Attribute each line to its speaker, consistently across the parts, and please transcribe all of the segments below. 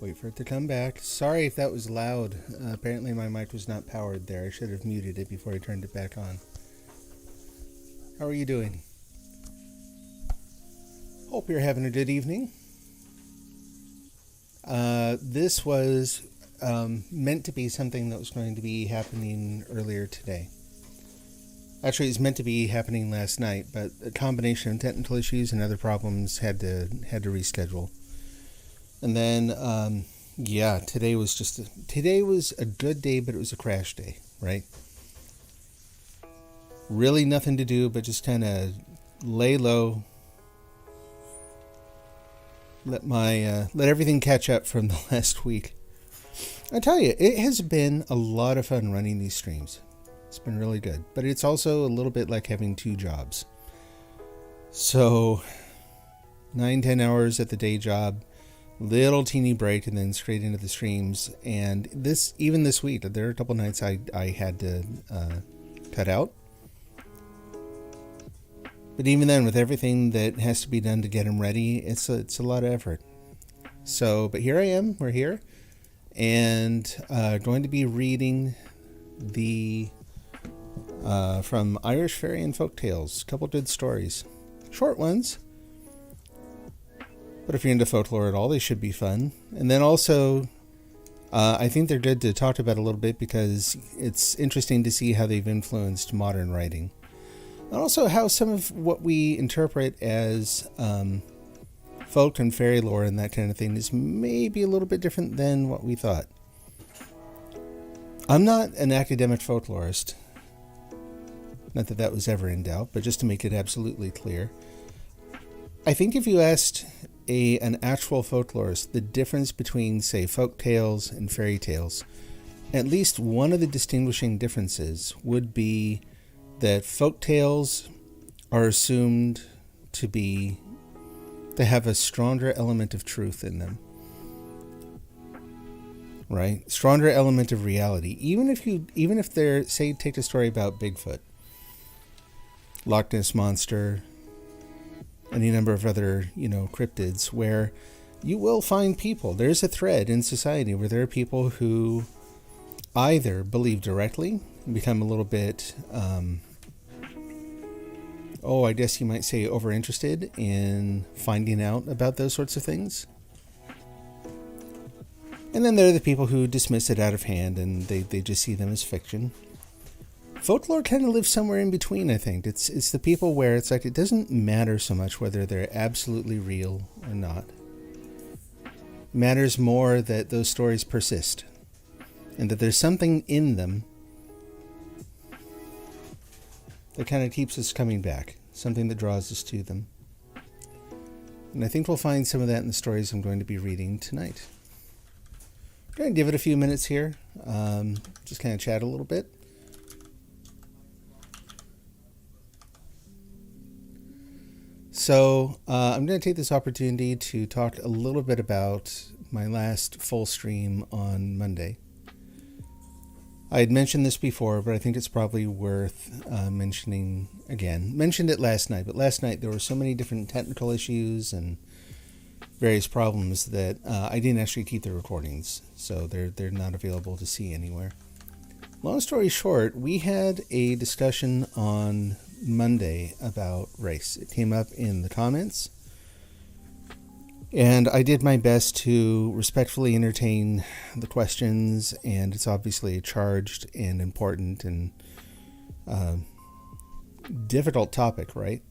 Speaker 1: Wait for it to come back. Sorry if that was loud. Apparently my mic was not powered there. I should have muted it before I turned it back on. How are you doing? Hope you're having a good evening. This was meant to be something that was going to be happening earlier today. Actually, it was meant to be happening last night, but a combination of technical issues and other problems had to reschedule. And then, today was a good day, but it was a crash day, right? Really nothing to do, but just kind of lay low, let everything catch up from the last week. I tell you, it has been a lot of fun running these streams. It's been really good, but it's also a little bit like having two jobs. So 9-10 hours at the day job, little teeny break, and then straight into the streams. And even this week, there are a couple nights I had to cut out. But even then, with everything that has to be done to get them ready, it's a lot of effort. So, but here I am. We're here, and going to be reading the from Irish Fairy and Folk Tales. A couple good stories, short ones. But if you're into folklore at all, they should be fun. And then also, I think they're good to talk about a little bit because it's interesting to see how they've influenced modern writing. And also how some of what we interpret as folk and fairy lore and that kind of thing is maybe a little bit different than what we thought. I'm not an academic folklorist. Not that was ever in doubt, but just to make it absolutely clear. I think if you asked an actual folklorist the difference between, say, folk tales and fairy tales, at least one of the distinguishing differences would be that folk tales are assumed to have a stronger element of truth in them. Right? Stronger element of reality. Even if they're, say, take a story about Bigfoot, Loch Ness Monster, any number of other, cryptids, where you will find people. There's a thread in society where there are people who either believe directly and become a little bit, I guess you might say overinterested in finding out about those sorts of things. And then there are the people who dismiss it out of hand and they just see them as fiction. Folklore kind of lives somewhere in between, I think. It's the people where it's like it doesn't matter so much whether they're absolutely real or not. It matters more that those stories persist and that there's something in them that kind of keeps us coming back, something that draws us to them. And I think we'll find some of that in the stories I'm going to be reading tonight. I'm going to give it a few minutes here, just kind of chat a little bit. So I'm going to take this opportunity to talk a little bit about my last full stream on Monday. I had mentioned this before, but I think it's probably worth mentioning again. Mentioned it last night, but last night there were so many different technical issues and various problems that I didn't actually keep the recordings, so they're not available to see anywhere. Long story short, we had a discussion on Monday about race. It came up in the comments, and I did my best to respectfully entertain the questions, and it's obviously a charged and important and difficult topic, right?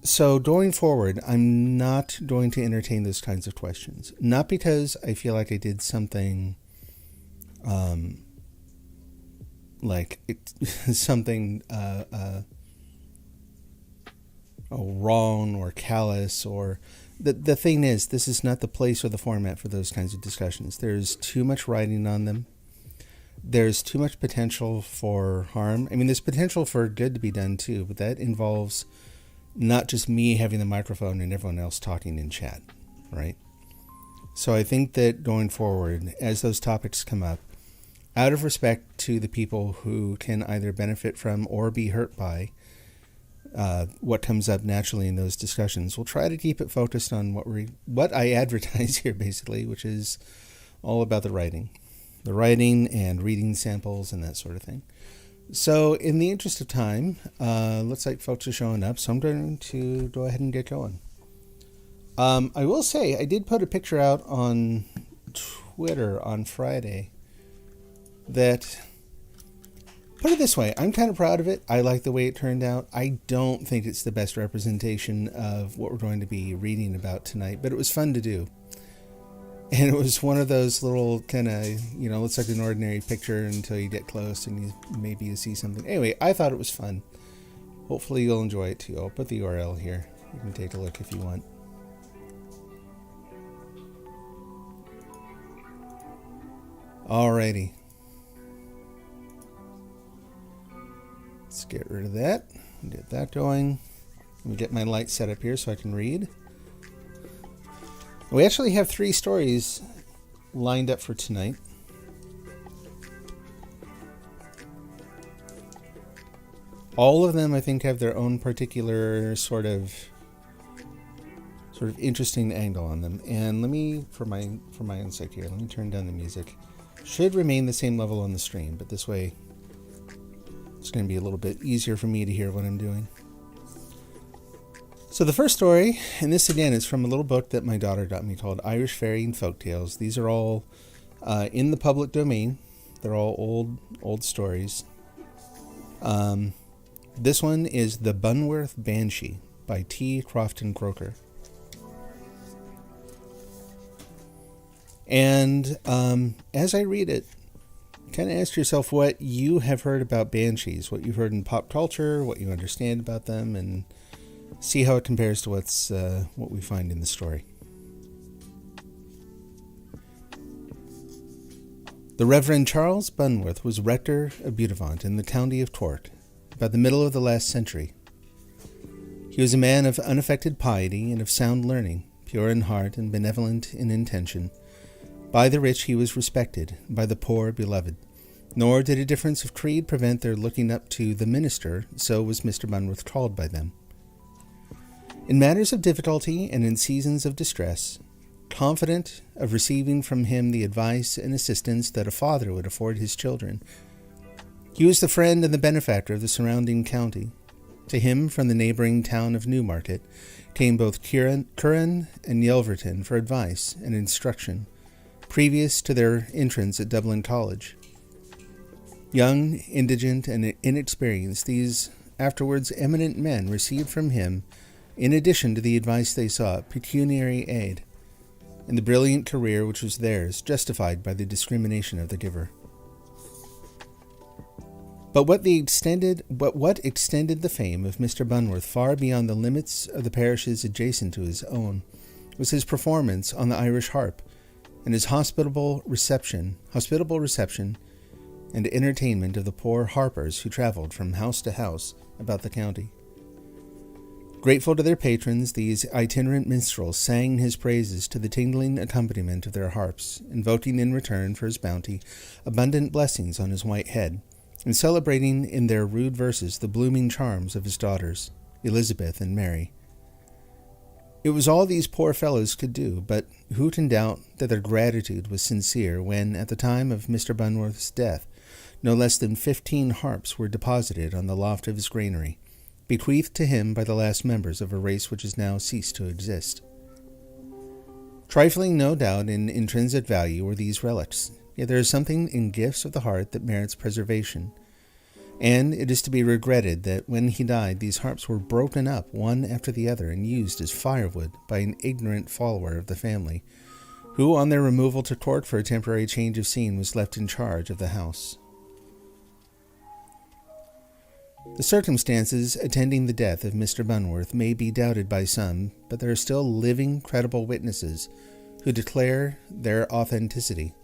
Speaker 1: So going forward, I'm not going to entertain those kinds of questions. Not because I feel like I did something wrong or callous, or the thing is, this is not the place or the format for those kinds of discussions. There's too much writing on them. There's too much potential for harm. I mean, there's potential for good to be done too, but that involves not just me having the microphone and everyone else talking in chat, right? So I think that going forward, as those topics come up, out of respect to the people who can either benefit from or be hurt by what comes up naturally in those discussions. We'll try to keep it focused on what I advertise here, basically, which is all about the writing and reading samples and that sort of thing. So in the interest of time, looks like folks are showing up, so I'm going to go ahead and get going. I will say, I did put a picture out on Twitter on Friday that, put it this way, I'm kind of proud of it. I like the way it turned out. I don't think it's the best representation of what we're going to be reading about tonight, but it was fun to do. And it was one of those little kind of, looks like an ordinary picture until you get close and maybe you see something. Anyway, I thought it was fun. Hopefully you'll enjoy it too. I'll put the URL here. You can take a look if you want. Alrighty. Let's get rid of that. Get that going. Let me get my light set up here so I can read. We actually have 3 stories lined up for tonight. All of them, I think, have their own particular sort of interesting angle on them. And let me, for my own sake here, let me turn down the music. Should remain the same level on the stream, but this way it's going to be a little bit easier for me to hear what I'm doing. So the first story, and this again is from a little book that my daughter got me called Irish Fairy and Folktales. These are all in the public domain. They're all old stories. This one is The Bunworth Banshee by T. Crofton Croaker. And as I read it, kind of ask yourself what you have heard about banshees, what you've heard in pop culture, what you understand about them, and see how it compares to what we find in the story. The Reverend Charles Bunworth was rector of Butavant in the county of Cork about the middle of the last century. He was a man of unaffected piety and of sound learning, pure in heart and benevolent in intention. By the rich he was respected, by the poor beloved. Nor did a difference of creed prevent their looking up to the minister, so was Mr. Bunworth called by them. In matters of difficulty and in seasons of distress, confident of receiving from him the advice and assistance that a father would afford his children, he was the friend and the benefactor of the surrounding county. To him, from the neighboring town of Newmarket, came both Curran and Yelverton for advice and instruction, previous to their entrance at Dublin College. Young, indigent, and inexperienced, these afterwards eminent men received from him, in addition to the advice they sought, pecuniary aid, and the brilliant career which was theirs, justified by the discrimination of the giver. But what extended the fame of Mr. Bunworth far beyond the limits of the parishes adjacent to his own was his performance on the Irish harp, and his hospitable reception and entertainment of the poor harpers who traveled from house to house about the county. Grateful to their patrons, these itinerant minstrels sang his praises to the tingling accompaniment of their harps, invoking in return for his bounty abundant blessings on his white head, and celebrating in their rude verses the blooming charms of his daughters, Elizabeth and Mary. It was all these poor fellows could do, but who can doubt that their gratitude was sincere when, at the time of Mr. Bunworth's death, no less than 15 harps were deposited on the loft of his granary, bequeathed to him by the last members of a race which has now ceased to exist. Trifling, no doubt, in intrinsic value were these relics, yet there is something in gifts of the heart that merits preservation, and it is to be regretted that when he died these harps were broken up one after the other and used as firewood by an ignorant follower of the family, who on their removal to Cork for a temporary change of scene was left in charge of the house. The circumstances attending the death of Mr. Bunworth may be doubted by some, but there are still living, credible witnesses who declare their authenticity,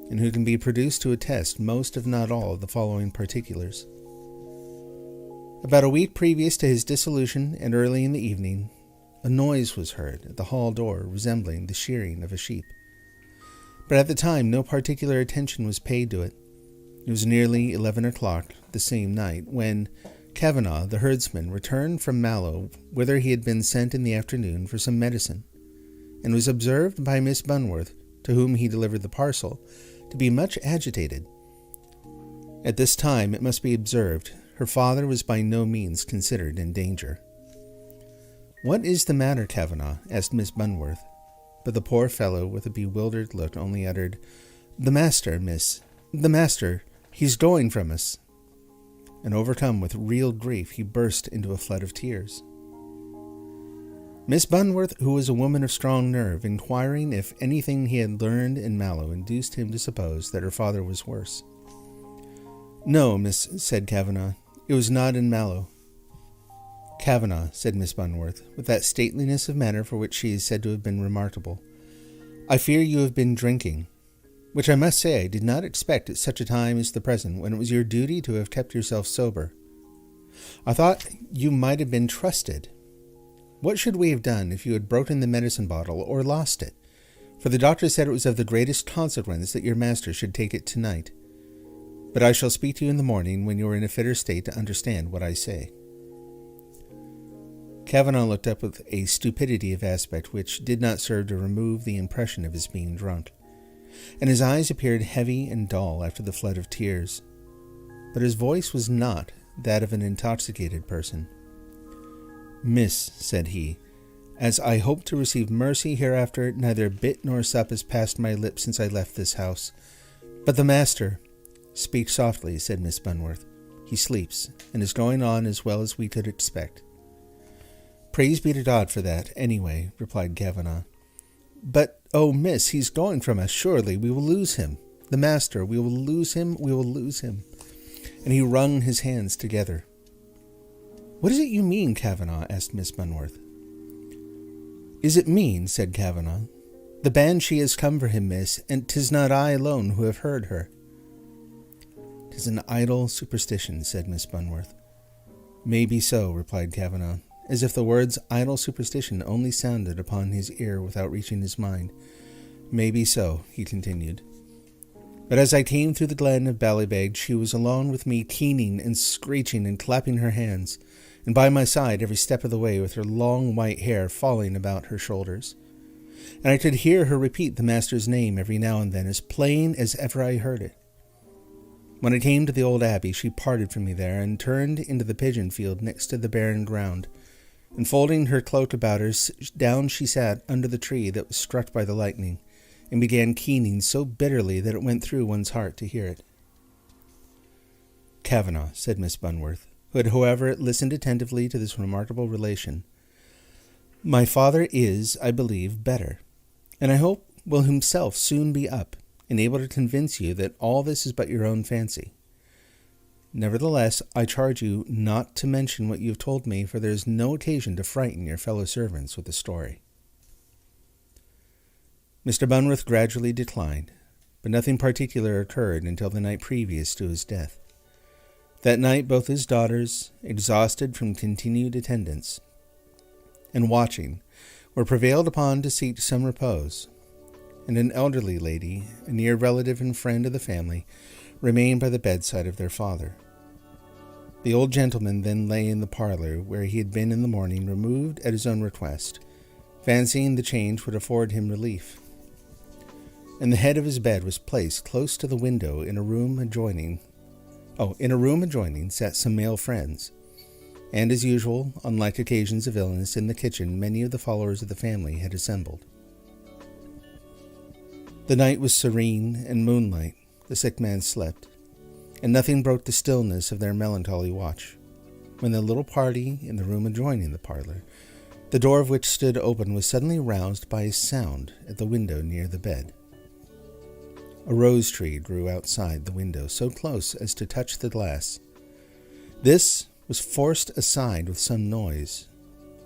Speaker 1: and who can be produced to attest most, if not all, of the following particulars. About a week previous to his dissolution, and early in the evening, a noise was heard at the hall door resembling the shearing of a sheep. But at the time no particular attention was paid to it. It was nearly 11 o'clock the same night when, Kavanagh, the herdsman, returned from Mallow, whither he had been sent in the afternoon for some medicine, and was observed by Miss Bunworth, to whom he delivered the parcel, to be much agitated. At this time, it must be observed, her father was by no means considered in danger. "What is the matter, Kavanagh?" asked Miss Bunworth, but the poor fellow, with a bewildered look, only uttered, "The master, miss, the master, he's going from us." And overcome with real grief, he burst into a flood of tears. Miss Bunworth, who was a woman of strong nerve, inquiring if anything he had learned in Mallow induced him to suppose that her father was worse. "No, miss," said Kavanagh, "it was not in Mallow." "Kavanagh," said Miss Bunworth, with that stateliness of manner for which she is said to have been remarkable, "I fear you have been drinking, which I must say I did not expect at such a time as the present, when it was your duty to have kept yourself sober. I thought you might have been trusted. What should we have done if you had broken the medicine bottle or lost it? For the doctor said it was of the greatest consequence that your master should take it tonight. But I shall speak to you in the morning, when you are in a fitter state to understand what I say." Kavanagh looked up with a stupidity of aspect which did not serve to remove the impression of his being drunk, and his eyes appeared heavy and dull after the flood of tears. But his voice was not that of an intoxicated person. "Miss," said he, "as I hope to receive mercy hereafter, neither bit nor sup has passed my lips since I left this house. But the master—" "Speak softly," said Miss Bunworth. "He sleeps, and is going on as well as we could expect." "Praise be to God for that, anyway," replied Kavanagh. "But, oh, miss, he's going from us, surely. We will lose him. The master, we will lose him, we will lose him." And he wrung his hands together. "What is it you mean, Kavanagh?" asked Miss Bunworth. "Is it mean?" said Kavanagh. "The Banshee has come for him, miss, and 'tis not I alone who have heard her." "'Tis an idle superstition," said Miss Bunworth. "May be so," replied Kavanagh, as if the words idle superstition only sounded upon his ear without reaching his mind. "May be so," he continued. "But as I came through the glen of Ballybeg, she was along with me, keening and screeching and clapping her hands, and by my side every step of the way, with her long white hair falling about her shoulders. And I could hear her repeat the master's name every now and then, as plain as ever I heard it. When I came to the old abbey, she parted from me there, and turned into the pigeon field next to the barren ground, and folding her cloak about her, down she sat under the tree that was struck by the lightning, and began keening so bitterly that it went through one's heart to hear it." "Kavanagh," said Miss Bunworth, who had, however, listened attentively to this remarkable relation, "my father is, I believe, better, and I hope will himself soon be up, and able to convince you that all this is but your own fancy. Nevertheless, I charge you not to mention what you have told me, for there is no occasion to frighten your fellow servants with the story." Mr. Bunworth gradually declined, but nothing particular occurred until the night previous to his death. That night both his daughters, exhausted from continued attendance and watching, were prevailed upon to seek some repose, and an elderly lady, a near relative and friend of the family, remained by the bedside of their father. The old gentleman then lay in the parlour where he had been in the morning, removed at his own request, fancying the change would afford him relief. And the head of his bed was placed close to the window in a room adjoining. Sat some male friends, and as usual, on like occasions of illness, in the kitchen many of the followers of the family had assembled. The night was serene, and moonlight. The sick man slept, and nothing broke the stillness of their melancholy watch, when the little party in the room adjoining the parlour, the door of which stood open, was suddenly roused by a sound at the window near the bed. A rose tree grew outside the window, so close as to touch the glass. This was forced aside with some noise,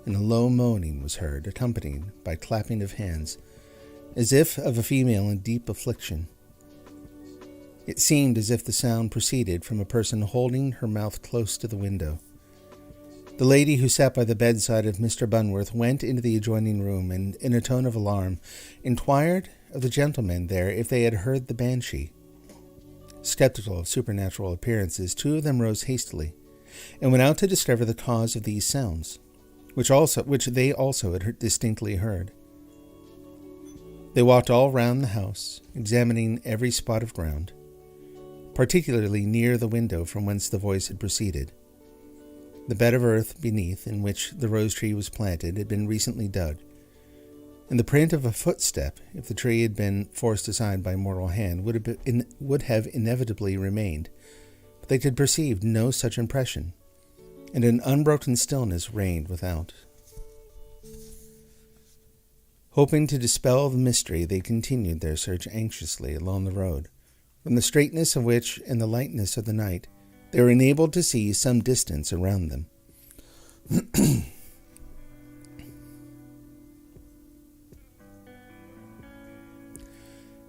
Speaker 1: and a low moaning was heard, accompanied by clapping of hands, as if of a female in deep affliction. It seemed as if the sound proceeded from a person holding her mouth close to the window. The lady who sat by the bedside of Mr. Bunworth went into the adjoining room, and, in a tone of alarm, inquired of the gentlemen there if they had heard the Banshee. Skeptical of supernatural appearances, two of them rose hastily, and went out to discover the cause of these sounds, which they also had distinctly heard. They walked all round the house, examining every spot of ground, particularly near the window from whence the voice had proceeded. The bed of earth beneath, in which the rose tree was planted, had been recently dug, and the print of a footstep, if the tree had been forced aside by mortal hand, would have inevitably remained. But they could perceive no such impression, and an unbroken stillness reigned without. Hoping to dispel the mystery, they continued their search anxiously along the road, from the straightness of which and the lightness of the night they were enabled to see some distance around them.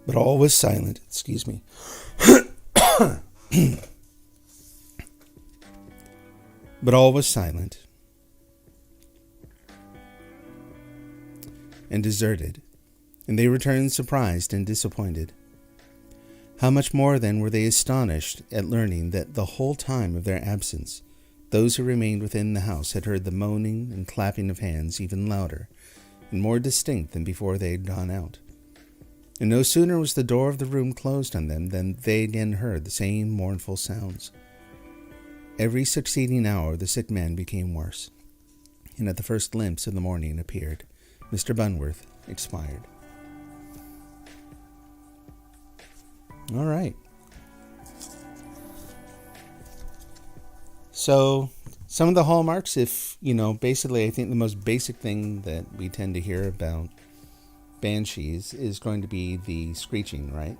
Speaker 1: But all was silent. Excuse me. But all was silent and deserted, and they returned surprised and disappointed. How much more then were they astonished at learning that the whole time of their absence those who remained within the house had heard the moaning and clapping of hands even louder and more distinct than before they had gone out. And no sooner was the door of the room closed on them than they again heard the same mournful sounds. Every succeeding hour the sick man became worse, and at the first glimpse of the morning appeared, Mr. Bunworth expired. All right. So, some of the hallmarks, basically I think the most basic thing that we tend to hear about banshees is going to be the screeching, right?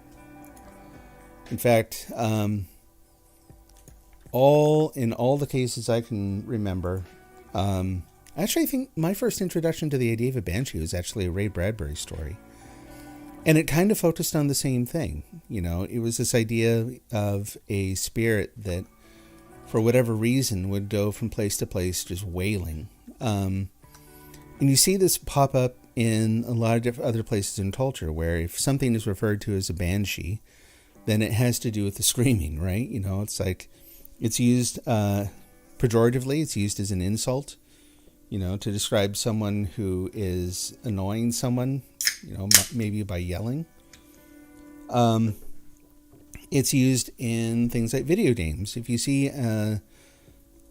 Speaker 1: In fact, in all the cases I can remember, actually I think my first introduction to the idea of a banshee was actually a Ray Bradbury story. And it kind of focused on the same thing. It was this idea of a spirit that, for whatever reason, would go from place to place just wailing. And you see this pop up in a lot of other places in culture, where if something is referred to as a banshee, then it has to do with the screaming, right? It's like, it's used pejoratively, it's used as an insult, to describe someone who is annoying someone, maybe by yelling. It's used in things like video games. If you see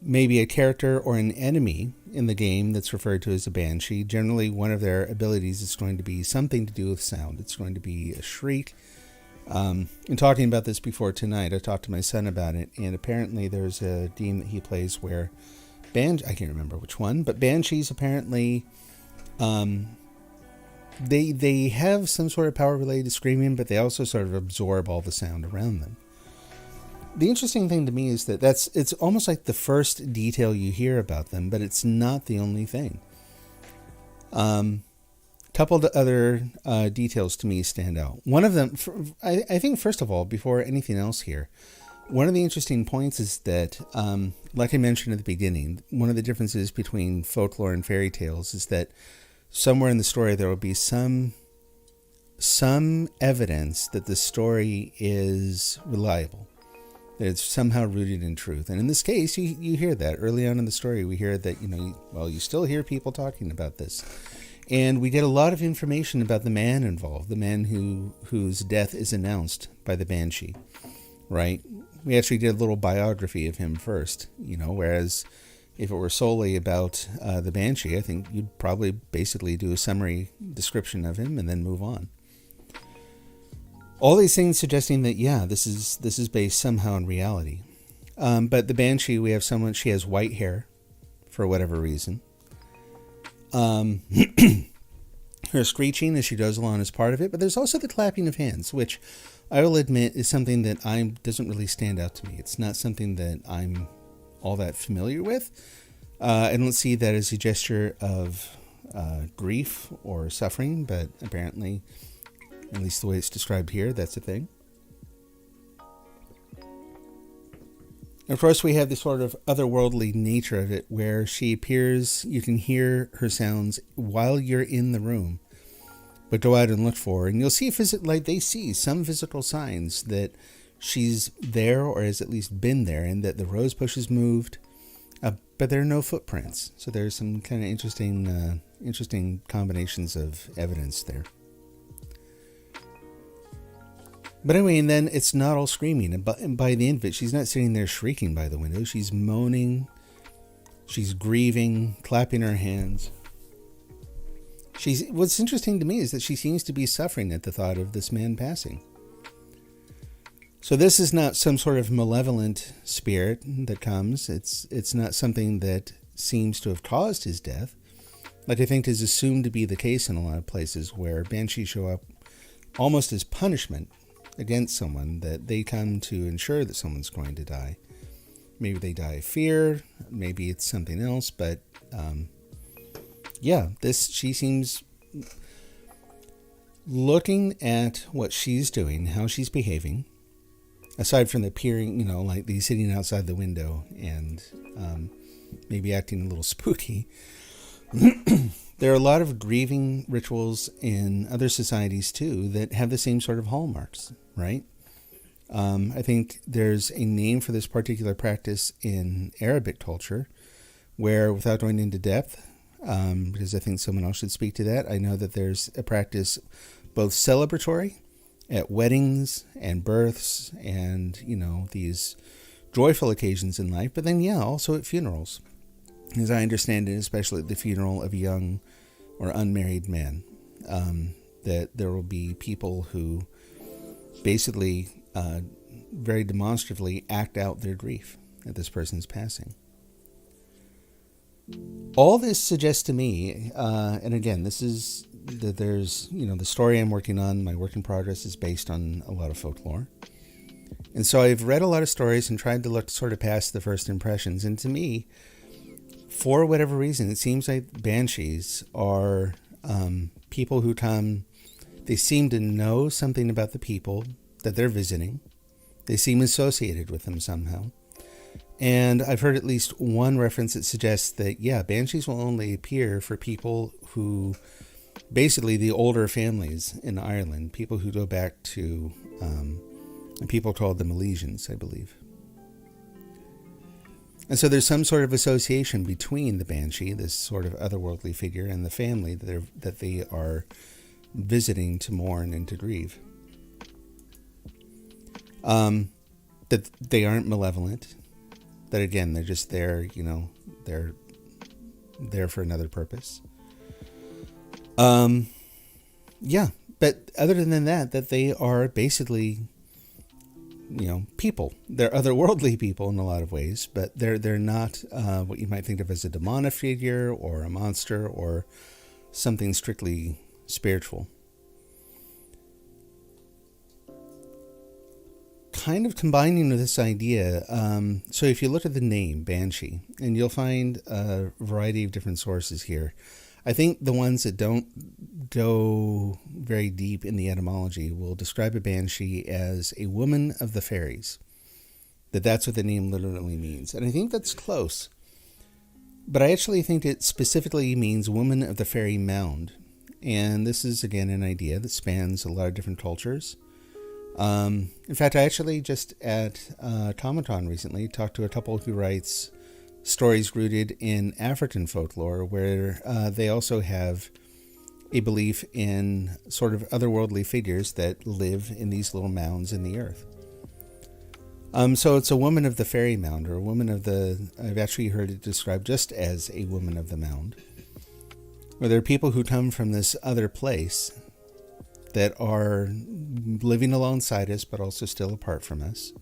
Speaker 1: maybe a character or an enemy in the game that's referred to as a banshee, generally one of their abilities is going to be something to do with sound. It's going to be a shriek. In talking about this before tonight, I talked to my son about it, and apparently there's a game that he plays where I can't remember which one, but banshees apparently, they have some sort of power related to screaming, but they also sort of absorb all the sound around them. The interesting thing to me is that it's almost like the first detail you hear about them, but it's not the only thing. Couple of other details to me stand out. One of them, I think, first of all, before anything else here, one of the interesting points is that, like I mentioned at the beginning, one of the differences between folklore and fairy tales is that somewhere in the story there will be some evidence that the story is reliable, that it's somehow rooted in truth. And in this case, you hear that. Early on in the story, we hear that, you still hear people talking about this. And we get a lot of information about the man involved, the man whose death is announced by the banshee, right? We actually did a little biography of him first, whereas if it were solely about the banshee, I think you'd probably basically do a summary description of him and then move on. All these things suggesting that, this is based somehow in reality. But the banshee, we have she has white hair for whatever reason. Her screeching as she goes along is part of it, but there's also the clapping of hands, which I will admit is something that doesn't really stand out to me. It's not something that I'm all that familiar with. I don't see that as a gesture of grief or suffering, but apparently, at least the way it's described here, that's a thing. Of course, we have the sort of otherworldly nature of it, where she appears, you can hear her sounds while you're in the room, but go out and look for her, and you'll see they see some physical signs that she's there, or has at least been there, and that the rose bush has moved, but there are no footprints. So there's some kind of interesting combinations of evidence there. But anyway, and then it's not all screaming. And by the end of it, she's not sitting there shrieking by the window. She's moaning. She's grieving, clapping her hands. What's interesting to me is that she seems to be suffering at the thought of this man passing. So this is not some sort of malevolent spirit that comes. It's not something that seems to have caused his death, like I think is assumed to be the case in a lot of places where banshees show up almost as punishment against someone, that they come to ensure that someone's going to die. Maybe they die of fear, maybe it's something else, but she seems, looking at what she's doing, how she's behaving, aside from the peering, like the sitting outside the window and maybe acting a little spooky. There are a lot of grieving rituals in other societies too that have the same sort of hallmarks, right? I think there's a name for this particular practice in Arabic culture where, without going into depth, because I think someone else should speak to that, I know that there's a practice both celebratory at weddings and births and, these joyful occasions in life, but then, also at funerals. As I understand it, especially at the funeral of a young or unmarried man, that there will be people who basically very demonstratively act out their grief at this person's passing. All this suggests to me, and again, this is that there's, the story I'm working on, my work in progress, is based on a lot of folklore. And so I've read a lot of stories and tried to look sort of past the first impressions. And to me, for whatever reason, it seems like banshees are people who come, they seem to know something about the people that they're visiting. They seem associated with them somehow. And I've heard at least one reference that suggests that, banshees will only appear for people who, basically the older families in Ireland, people who go back to, people called the Milesians, I believe. And so there's some sort of association between the banshee, this sort of otherworldly figure, and the family that they are visiting to mourn and to grieve. That they aren't malevolent. That again, they're just there, they're there for another purpose. But other than that they are basically, people. They're otherworldly people in a lot of ways, but they're not what you might think of as a demonic figure or a monster or something strictly spiritual. Kind of combining with this idea, so if you look at the name Banshee, and you'll find a variety of different sources here. I think the ones that don't go very deep in the etymology will describe a banshee as a woman of the fairies. That's what the name literally means. And I think that's close. But I actually think it specifically means woman of the fairy mound. And this is, again, an idea that spans a lot of different cultures. In fact, I actually just at Comic-Con recently talked to a couple who writes stories rooted in African folklore, where they also have a belief in sort of otherworldly figures that live in these little mounds in the earth. So it's a woman of the fairy mound, or a woman of the, I've actually heard it described just as a woman of the mound, where there are people who come from this other place that are living alongside us, but also still apart from us.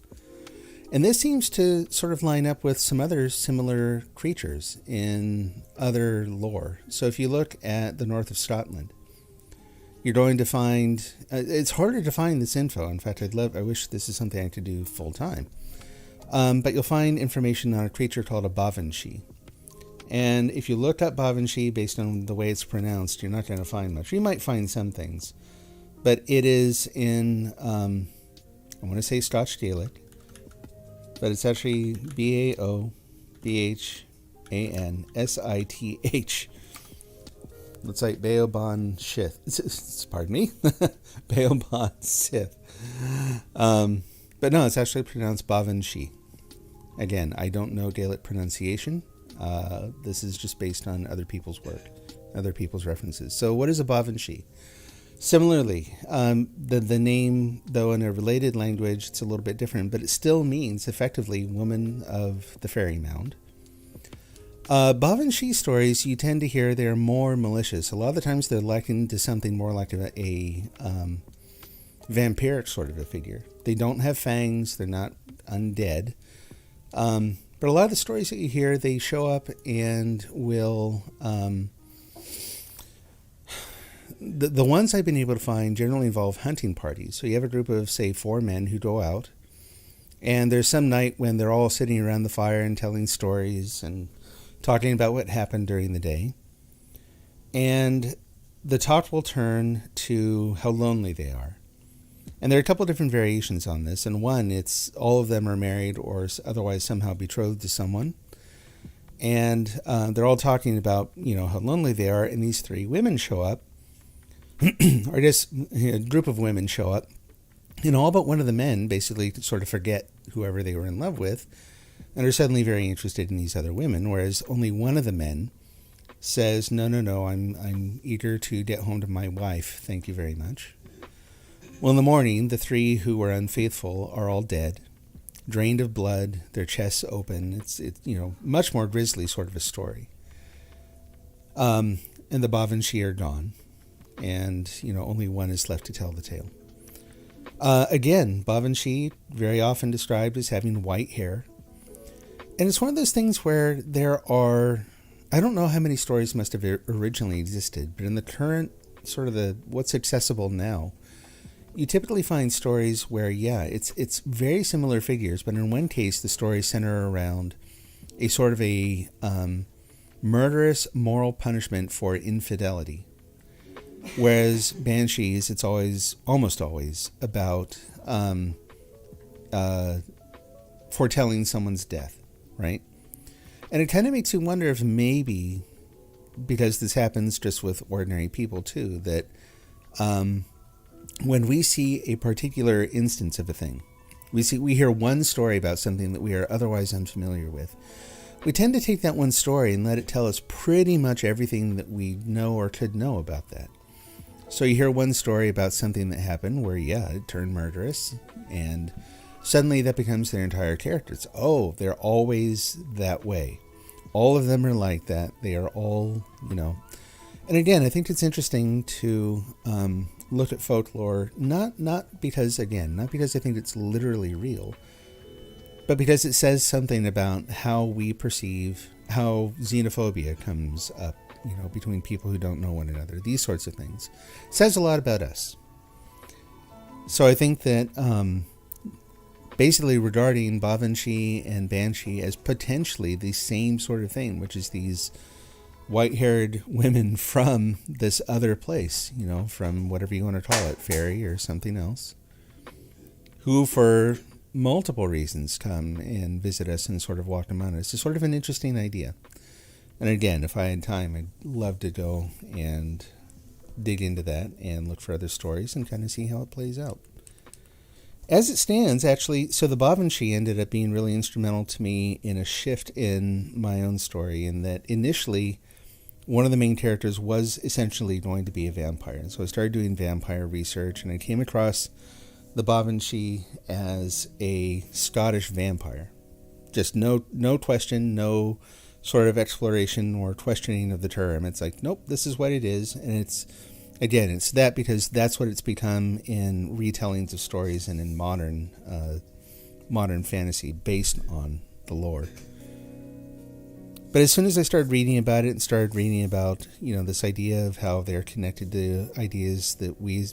Speaker 1: And this seems to sort of line up with some other similar creatures in other lore. So if you look at the north of Scotland, you're going to find, it's harder to find this info. In fact, I wish this is something I could do full time. But you'll find information on a creature called a Banshee. And if you look up Banshee based on the way it's pronounced, you're not going to find much. You might find some things. But it is in, I want to say Scotch Gaelic, but it's actually Baobhanshith. Looks like Baobhanshith. Pardon me. Baobhanshith. But no, it's actually pronounced Banshee. Again, I don't know Gaelic pronunciation. This is just based on other people's work, other people's references. So what is a Banshee? Similarly, the name, though in a related language, it's a little bit different, but it still means effectively woman of the fairy mound. Banshee stories, you tend to hear they're more malicious. A lot of the times they're likened to something more like a vampiric sort of a figure. They don't have fangs, they're not undead. But a lot of the stories that you hear, they show up and will... The ones I've been able to find generally involve hunting parties. So you have a group of, say, 4 men who go out, and there's some night when they're all sitting around the fire and telling stories and talking about what happened during the day. And the talk will turn to how lonely they are. And there are a couple of different variations on this. And one, it's all of them are married or otherwise somehow betrothed to someone. And they're all talking about, how lonely they are. And these 3 women show up, or just a group of women show up. All but one of the men basically sort of forget whoever they were in love with and are suddenly very interested in these other women, whereas only one of the men says, no, I'm eager to get home to my wife. Thank you very much. Well, in the morning, the 3 who were unfaithful are all dead, drained of blood, their chests open. It's much more grisly sort of a story. And the Banshee are gone, and only one is left to tell the tale. Again, Banshee very often described as having white hair. And it's one of those things where there are, I don't know how many stories must have originally existed, but in the current sort of what's accessible now, you typically find stories where, it's very similar figures, but in one case, the stories center around a sort of a murderous moral punishment for infidelity. Whereas Banshees, it's almost always about foretelling someone's death, right? And it kind of makes you wonder if maybe, because this happens just with ordinary people too, that when we see a particular instance of a thing, we hear one story about something that we are otherwise unfamiliar with, we tend to take that one story and let it tell us pretty much everything that we know or could know about that. So you hear one story about something that happened where, it turned murderous, and suddenly that becomes their entire character. It's, they're always that way. All of them are like that. They are all, And again, I think it's interesting to look at folklore, not because I think it's literally real, but because it says something about how we perceive, how xenophobia comes up, between people who don't know one another. These sorts of things. It says a lot about us. So I think that basically regarding Banshee and Banshee as potentially the same sort of thing, which is these white-haired women from this other place, from whatever you want to call it, fairy or something else, who for multiple reasons come and visit us and sort of walk among us. It's sort of an interesting idea. And again, if I had time, I'd love to go and dig into that and look for other stories and kind of see how it plays out. As it stands, actually, so the Banshee ended up being really instrumental to me in a shift in my own story, in that initially one of the main characters was essentially going to be a vampire. And so I started doing vampire research, and I came across the Banshee as a Scottish vampire. Just no question, no sort of exploration or questioning of the term. It's like, nope, this is what it is. And it's that because that's what it's become in retellings of stories and in modern fantasy based on the lore. But as soon as I started reading about it and started reading about, this idea of how they're connected to ideas that we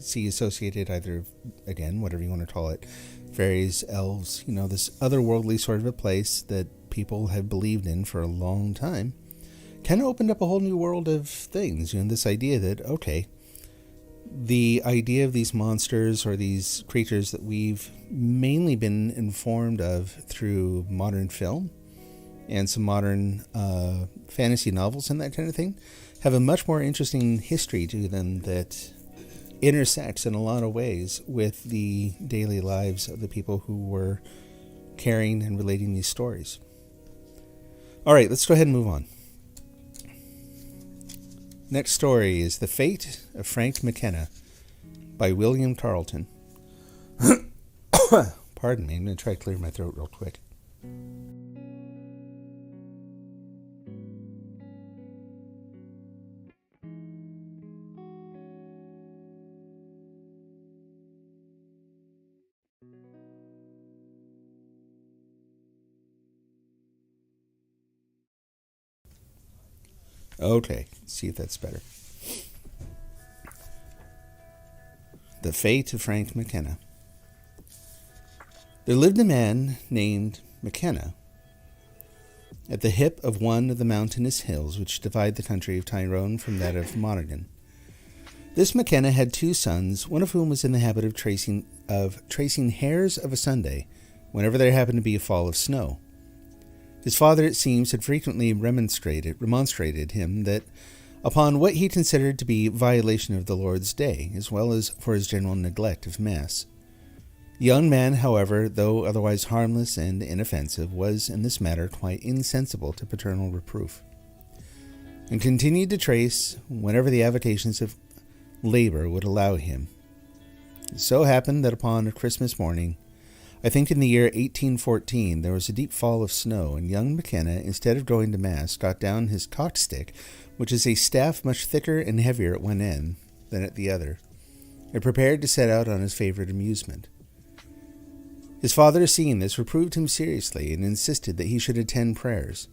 Speaker 1: see associated either, again, whatever you want to call it, fairies, elves, this otherworldly sort of a place that people have believed in for a long time, kind of opened up a whole new world of things. This idea that, the idea of these monsters or these creatures that we've mainly been informed of through modern film and some modern fantasy novels and that kind of thing, have a much more interesting history to them that intersects in a lot of ways with the daily lives of the people who were carrying and relating these stories. All right, let's go ahead and move on. Next story is The Fate of Frank Mckenna by William Carlton. Pardon me, I'm going to try to clear my throat real quick. Okay, let's see if that's better. The Fate of Frank Mckenna. There lived a man named Mckenna at the hip of one of the mountainous hills which divide the country of Tyrone from that of Monaghan. This Mckenna had 2 sons, one of whom was in the habit of tracing hairs of a Sunday whenever there happened to be a fall of snow. His father, it seems, had frequently remonstrated him that upon what he considered to be violation of the Lord's day, as well as for his general neglect of Mass. The young man, however, though otherwise harmless and inoffensive, was in this matter quite insensible to paternal reproof, and continued to trace whenever the avocations of labor would allow him. It so happened that upon a Christmas morning, I think in the year 1814, there was a deep fall of snow, and young Mckenna, instead of going to Mass, got down his cockstick, which is a staff much thicker and heavier at one end than at the other, and prepared to set out on his favorite amusement. His father, seeing this, reproved him seriously and insisted that he should attend prayers.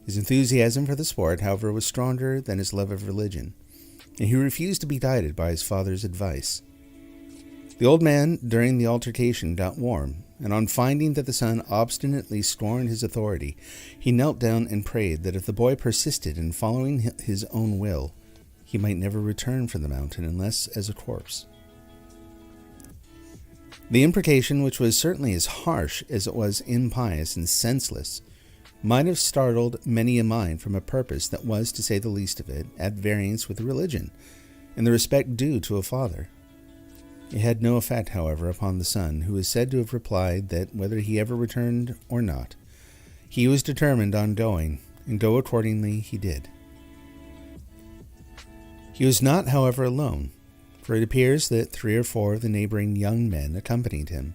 Speaker 1: His enthusiasm for the sport, however, was stronger than his love of religion, and he refused to be guided by his father's advice. The old man, during the altercation, got warm, and on finding that the son obstinately scorned his authority, he knelt down and prayed that if the boy persisted in following his own will, he might never return from the mountain unless as a corpse. The imprecation, which was certainly as harsh as it was impious and senseless, might have startled many a mind from a purpose that was, to say the least of it, at variance with religion, and the respect due to a father. It had no effect, however, upon the son, who is said to have replied that whether he ever returned or not, he was determined on going, and go accordingly he did. He was not, however, alone, for it appears that 3 or 4 of the neighboring young men accompanied him.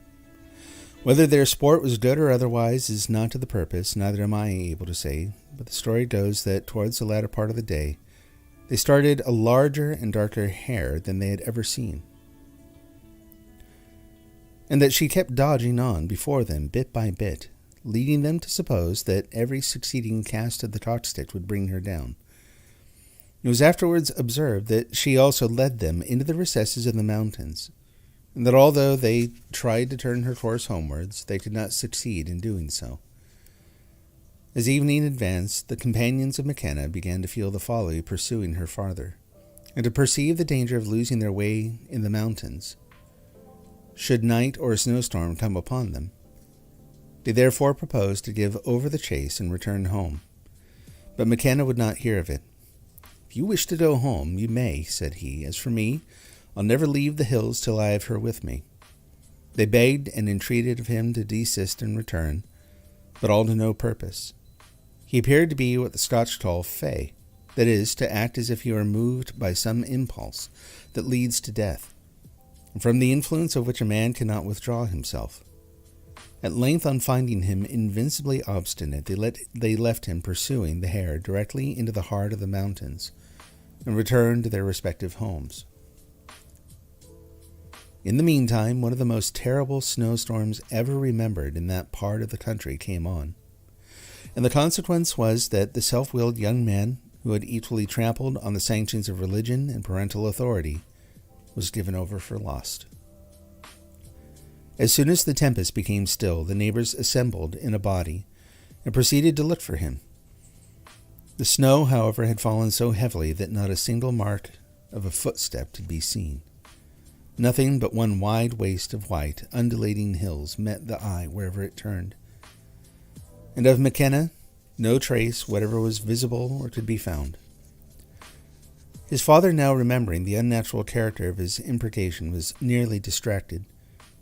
Speaker 1: Whether their sport was good or otherwise is not to the purpose, neither am I able to say, but the story goes that towards the latter part of the day, they started a larger and darker hare than they had ever seen, and that she kept dodging on before them bit by bit, leading them to suppose that every succeeding cast of the cockstick would bring her down. It was afterwards observed that she also led them into the recesses of the mountains, and that although they tried to turn her course homewards, they could not succeed in doing so. As evening advanced, the companions of Mckenna began to feel the folly of pursuing her farther, and to perceive the danger of losing their way in the mountains, should night or a snowstorm come upon them. They therefore proposed to give over the chase and return home. But Mckenna would not hear of it. "If you wish to go home, you may," said he. "As for me, I'll never leave the hills till I have her with me." They begged and entreated of him to desist and return, but all to no purpose. He appeared to be what the Scotch call fey, that is, to act as if he were moved by some impulse that leads to death, and from the influence of which a man cannot withdraw himself. At length, on finding him invincibly obstinate, they left him pursuing the hare directly into the heart of the mountains, and returned to their respective homes. In the meantime, one of the most terrible snowstorms ever remembered in that part of the country came on, and the consequence was that the self-willed young man, who had equally trampled on the sanctions of religion and parental authority, was given over for lost. As soon as the tempest became still, the neighbors assembled in a body and proceeded to look for him. The snow, however, had fallen so heavily that not a single mark of a footstep could be seen. Nothing but one wide waste of white, undulating hills met the eye wherever it turned. And of Mckenna, no trace whatever was visible or could be found. His father, now remembering the unnatural character of his imprecation, was nearly distracted,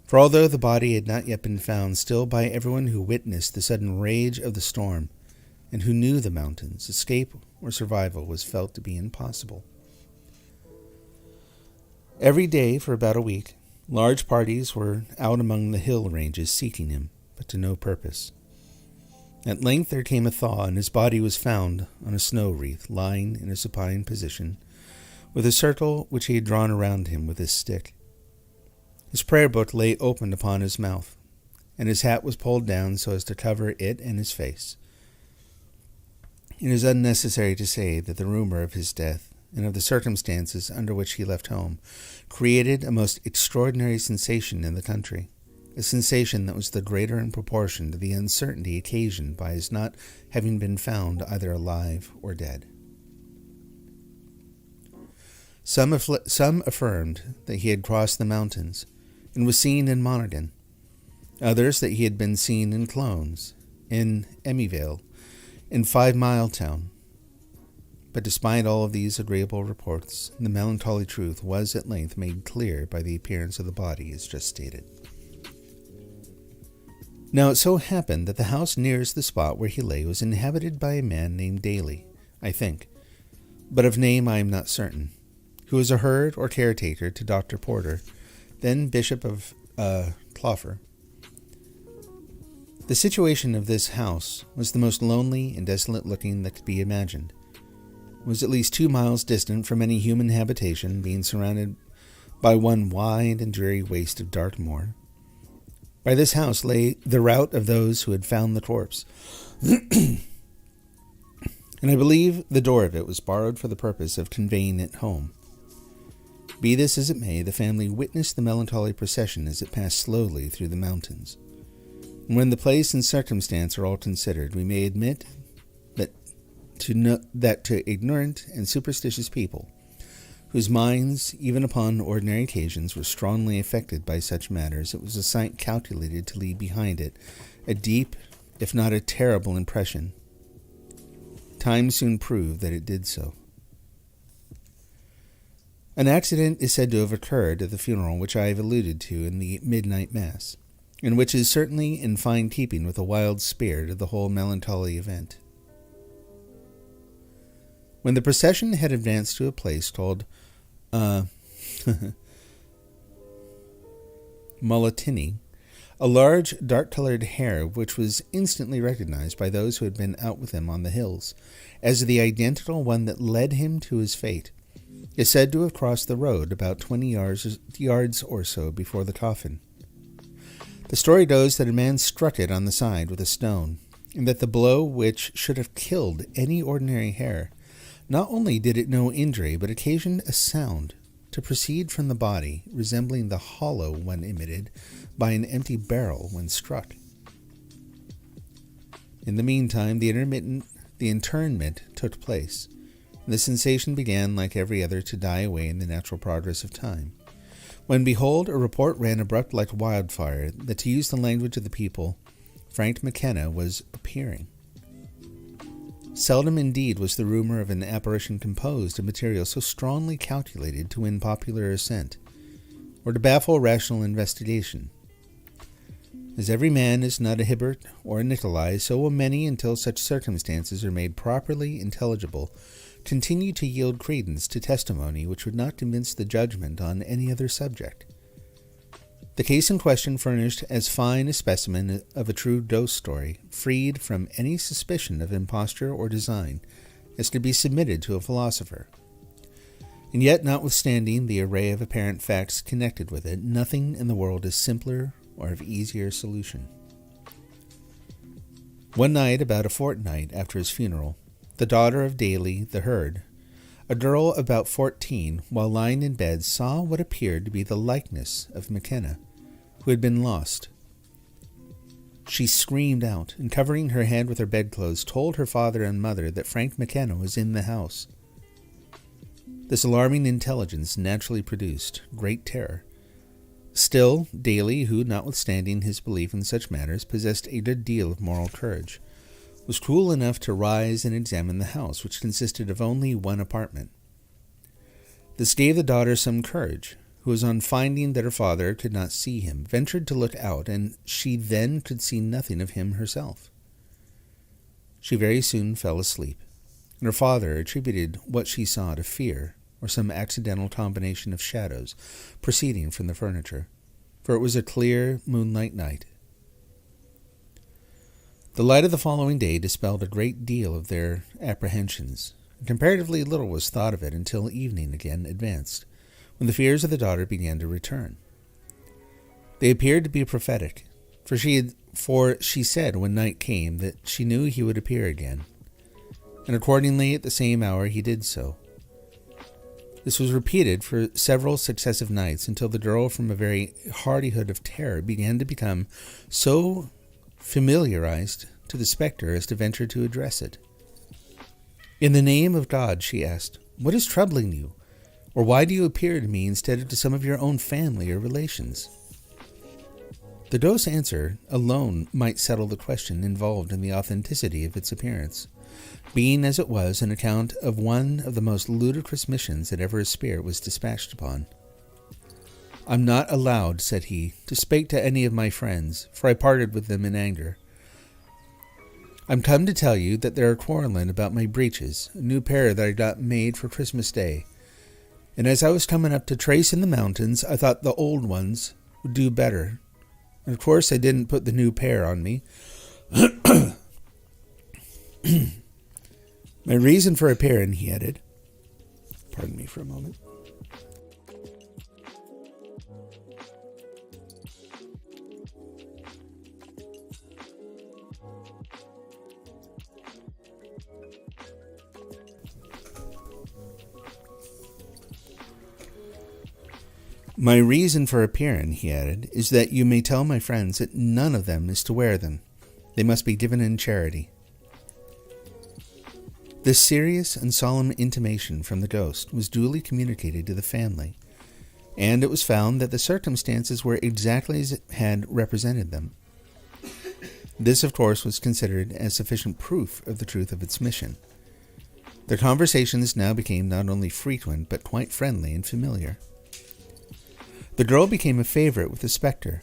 Speaker 1: for although the body had not yet been found, still by everyone who witnessed the sudden rage of the storm, and who knew the mountains, escape or survival was felt to be impossible. Every day for about a week, large parties were out among the hill ranges seeking him, but to no purpose. At length there came a thaw, and his body was found on a snow wreath, lying in a supine position, with a circle which he had drawn around him with his stick. His prayer book lay open upon his mouth, and his hat was pulled down so as to cover it and his face. It is unnecessary to say that the rumor of his death, and of the circumstances under which he left home, created a most extraordinary sensation in the country, a sensation that was the greater in proportion to the uncertainty occasioned by his not having been found either alive or dead. Some affirmed that he had crossed the mountains and was seen in Monaghan, others that he had been seen in Clones, in Emmyvale, in 5 Mile Town. But despite all of these agreeable reports, the melancholy truth was at length made clear by the appearance of the body as just stated. Now it so happened that the house nearest the spot where he lay was inhabited by a man named Daly, I think, but of name I am not certain, who was a herd or caretaker to Dr. Porter, then Bishop of Clogher. The situation of this house was the most lonely and desolate looking that could be imagined. It was at least 2 miles distant from any human habitation, being surrounded by one wide and dreary waste of dark moor. By this house lay the route of those who had found the corpse, and I believe the door of it was borrowed for the purpose of conveying it home. Be this as it may, the family witnessed the melancholy procession as it passed slowly through the mountains. And when the place and circumstance are all considered, we may admit that to ignorant and superstitious people, whose minds, even upon ordinary occasions, were strongly affected by such matters, it was a sight calculated to leave behind it a deep, if not a terrible impression. Time soon proved that it did so. An accident is said to have occurred at the funeral which I have alluded to in the midnight mass, and which is certainly in fine keeping with the wild spirit of the whole melancholy event. When the procession had advanced to a place called Mullatiny, a large, dark-colored hare which was instantly recognized by those who had been out with him on the hills as the identical one that led him to his fate, is said to have crossed the road about 20 yards or so before the coffin. The story goes that a man struck it on the side with a stone, and that the blow which should have killed any ordinary hare, not only did it no injury, but occasioned a sound to proceed from the body resembling the hollow one emitted by an empty barrel when struck. In the meantime, the interment took place, and the sensation began, like every other, to die away in the natural progress of time, when, behold, a report ran abrupt like wildfire that, to use the language of the people, Frank Mckenna was appearing. Seldom indeed was the rumor of an apparition composed of material so strongly calculated to win popular assent, or to baffle rational investigation. As every man is not a Hibbert or a Nicolai, so will many, until such circumstances are made properly intelligible, continue to yield credence to testimony which would not convince the judgment on any other subject. The case in question furnished as fine a specimen of a true ghost story, freed from any suspicion of imposture or design, as could be submitted to a philosopher. And yet, notwithstanding the array of apparent facts connected with it, nothing in the world is simpler or of easier solution. One night, about a fortnight after his funeral, the daughter of Daly, the herd, a girl about 14, while lying in bed, saw what appeared to be the likeness of Mckenna, who had been lost. She screamed out, and covering her head with her bedclothes, told her father and mother that Frank Mckenna was in the house. This alarming intelligence naturally produced great terror. Still, Daly, who, notwithstanding his belief in such matters, possessed a good deal of moral courage, was cool enough to rise and examine the house, which consisted of only one apartment. This gave the daughter some courage, who was, on finding that her father could not see him, ventured to look out, and she then could see nothing of him herself. She very soon fell asleep, and her father attributed what she saw to fear or some accidental combination of shadows proceeding from the furniture, for it was a clear moonlight night. The light of the following day dispelled a great deal of their apprehensions, and comparatively little was thought of it until evening again advanced, when the fears of the daughter began to return. They appeared to be prophetic, for she said when night came that she knew he would appear again, and accordingly at the same hour he did so. This was repeated for several successive nights until the girl, from a very hardihood of terror, began to become so familiarized to the spectre as to venture to address it. "In the name of God," she asked, "what is troubling you? Or why do you appear to me instead of to some of your own family or relations?" The ghost's answer alone might settle the question involved in the authenticity of its appearance, being as it was an account of one of the most ludicrous missions that ever a spirit was dispatched upon. "I'm not allowed," said he, "to speak to any of my friends, for I parted with them in anger. I'm come to tell you that they're quarreling about my breeches, a new pair that I got made for Christmas Day. And as I was coming up to trace in the mountains, I thought the old ones would do better. And of course I didn't put the new pair on me. My reason for appearing," he added. Pardon me for a moment. "My reason for appearing," he added, "is that you may tell my friends that none of them is to wear them. They must be given in charity." This serious and solemn intimation from the ghost was duly communicated to the family, and it was found that the circumstances were exactly as it had represented them. This, of course, was considered as sufficient proof of the truth of its mission. Their conversations now became not only frequent, but quite friendly and familiar. The girl became a favorite with the spectre,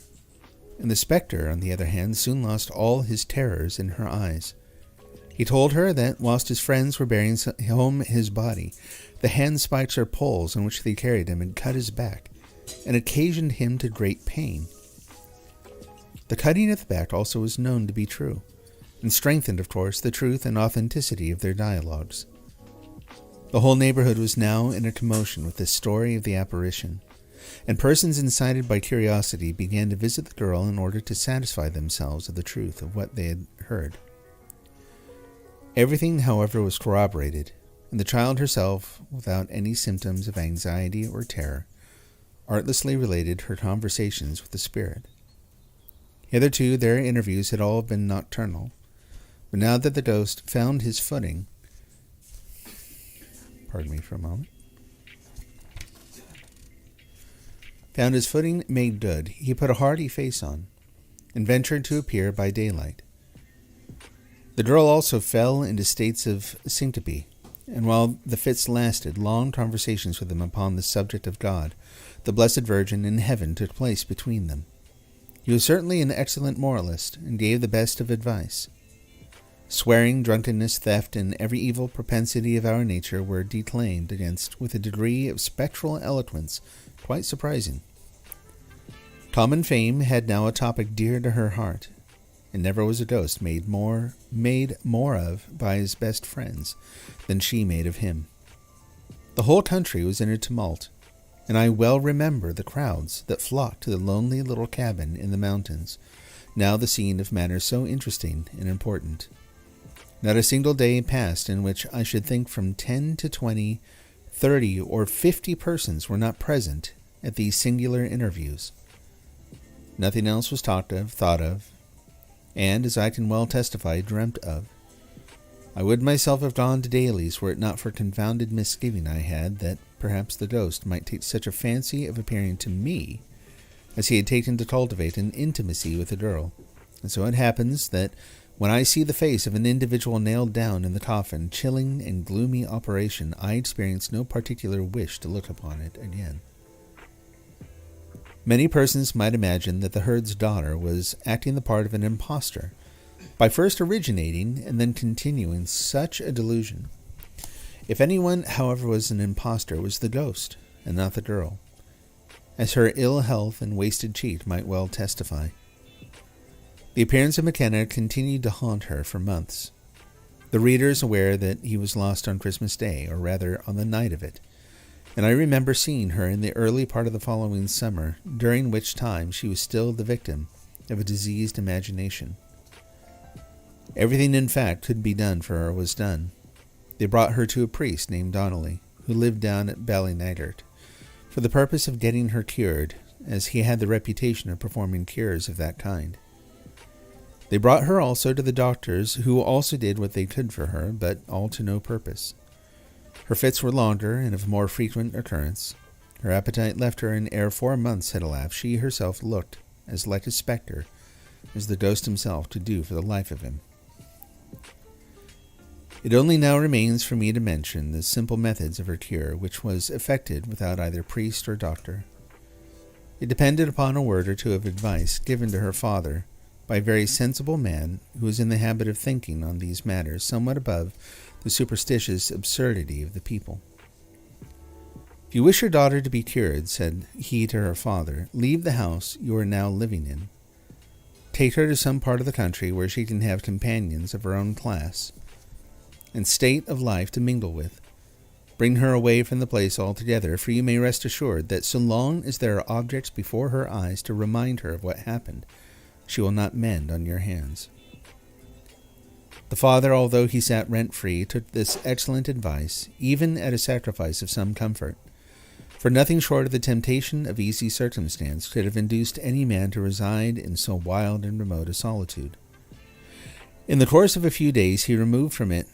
Speaker 1: and the spectre, on the other hand, soon lost all his terrors in her eyes. He told her that, whilst his friends were bearing home his body, the handspikes or poles on which they carried him had cut his back, and occasioned him to great pain. The cutting of the back also was known to be true, and strengthened, of course, the truth and authenticity of their dialogues. The whole neighborhood was now in a commotion with this story of the apparition, and persons incited by curiosity began to visit the girl in order to satisfy themselves of the truth of what they had heard. Everything, however, was corroborated, and the child herself, without any symptoms of anxiety or terror, artlessly related her conversations with the spirit. Hitherto their interviews had all been nocturnal, but now that the ghost found his footing... Pardon me for a moment. Found his footing made good, he put a hearty face on, and ventured to appear by daylight. The girl also fell into states of syncope, and while the fits lasted, long conversations with him upon the subject of God, the Blessed Virgin, and heaven took place between them. He was certainly an excellent moralist, and gave the best of advice. Swearing, drunkenness, theft, and every evil propensity of our nature were declaimed against with a degree of spectral eloquence quite surprising. Common fame had now a topic dear to her heart, and never was a ghost made more of by his best friends than she made of him. The whole country was in a tumult, and I well remember the crowds that flocked to the lonely little cabin in the mountains, now the scene of matters so interesting and important. Not a single day passed in which I should think from 10 to 20, 30, or 50 persons were not present at these singular interviews. Nothing else was talked of, thought of, and, as I can well testify, dreamt of. I would myself have gone to Daly's were it not for confounded misgiving I had that perhaps the ghost might take such a fancy of appearing to me as he had taken to cultivate an intimacy with the girl. And so it happens that when I see the face of an individual nailed down in the coffin, chilling and gloomy operation, I experience no particular wish to look upon it again. Many persons might imagine that the herd's daughter was acting the part of an impostor, by first originating and then continuing such a delusion. If anyone, however, was an impostor, it was the ghost, and not the girl, as her ill health and wasted cheek might well testify. The appearance of Mckenna continued to haunt her for months. The reader is aware that he was lost on Christmas Day, or rather on the night of it, and I remember seeing her in the early part of the following summer, during which time she was still the victim of a diseased imagination. Everything, in fact, could be done for her was done. They brought her to a priest named Daly, who lived down at Ballynaggart, for the purpose of getting her cured, as he had the reputation of performing cures of that kind. They brought her also to the doctors, who also did what they could for her, but all to no purpose. Her fits were longer and of more frequent occurrence. Her appetite left her, and ere 4 months had elapsed, she herself looked as like a spectre as the ghost himself could do for the life of him. It only now remains for me to mention the simple methods of her cure, which was effected without either priest or doctor. It depended upon a word or two of advice given to her father by a very sensible man who was in the habit of thinking on these matters somewhat above the superstitious absurdity of the people. "If you wish your daughter to be cured," said he to her father, "leave the house you are now living in. Take her to some part of the country where she can have companions of her own class and state of life to mingle with. Bring her away from the place altogether, for you may rest assured that so long as there are objects before her eyes to remind her of what happened, she will not mend on your hands." The father, although he sat rent-free, took this excellent advice, even at a sacrifice of some comfort, for nothing short of the temptation of easy circumstance could have induced any man to reside in so wild and remote a solitude. In the course of a few days he removed from it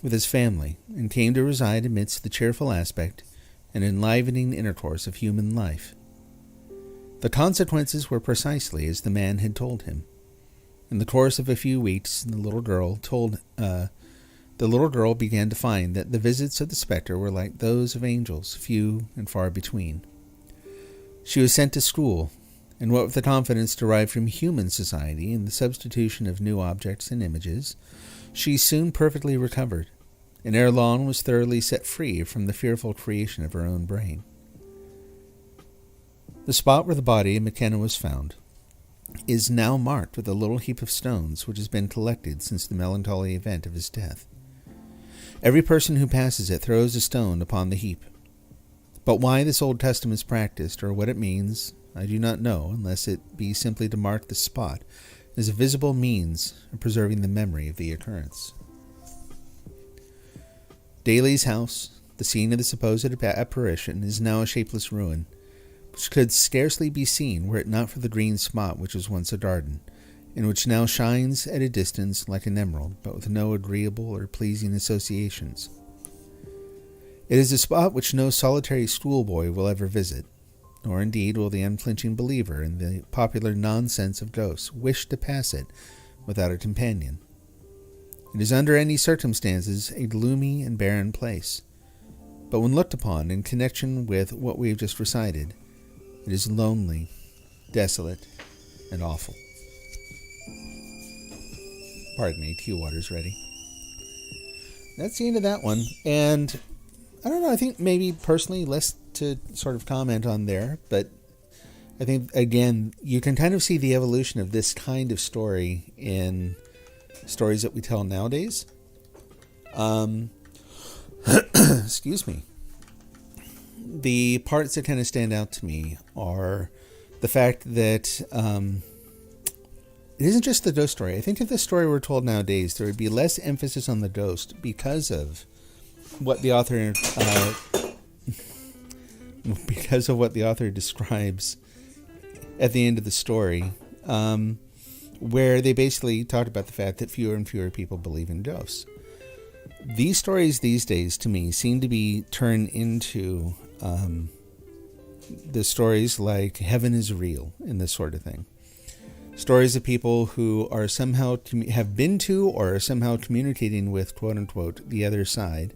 Speaker 1: with his family, and came to reside amidst the cheerful aspect and enlivening intercourse of human life. The consequences were precisely as the man had told him. In the course of a few weeks, the little girl began to find that the visits of the spectre were like those of angels, few and far between. She was sent to school, and what with the confidence derived from human society and the substitution of new objects and images, she soon perfectly recovered, and ere long was thoroughly set free from the fearful creation of her own brain. The spot where the body of Mckenna was found is now marked with a little heap of stones which has been collected since the melancholy event of his death. Every person who passes it throws a stone upon the heap. But why this old custom is practiced, or what it means, I do not know, unless it be simply to mark the spot as a visible means of preserving the memory of the occurrence. Daly's house, the scene of the supposed apparition, is now a shapeless ruin, which could scarcely be seen were it not for the green spot which was once a garden, and which now shines at a distance like an emerald, but with no agreeable or pleasing associations. It is a spot which no solitary schoolboy will ever visit, nor indeed will the unflinching believer in the popular nonsense of ghosts wish to pass it without a companion. It is under any circumstances a gloomy and barren place, but when looked upon in connection with what we have just recited, it is lonely, desolate, and awful. Pardon me, tea water's ready. That's the end of that one, and I don't know, I think maybe personally less to sort of comment on there, but I think, again, you can kind of see the evolution of this kind of story in stories that we tell nowadays. Excuse me. The parts that kind of stand out to me are the fact that it isn't just the ghost story. I think if this story were told nowadays, there would be less emphasis on the ghost because of what the author describes at the end of the story, where they basically talked about the fact that fewer and fewer people believe in ghosts. These stories these days, to me, seem to be turned into the stories like heaven is real and this sort of thing. Stories of people who are somehow have been to or are somehow communicating with, quote unquote, the other side,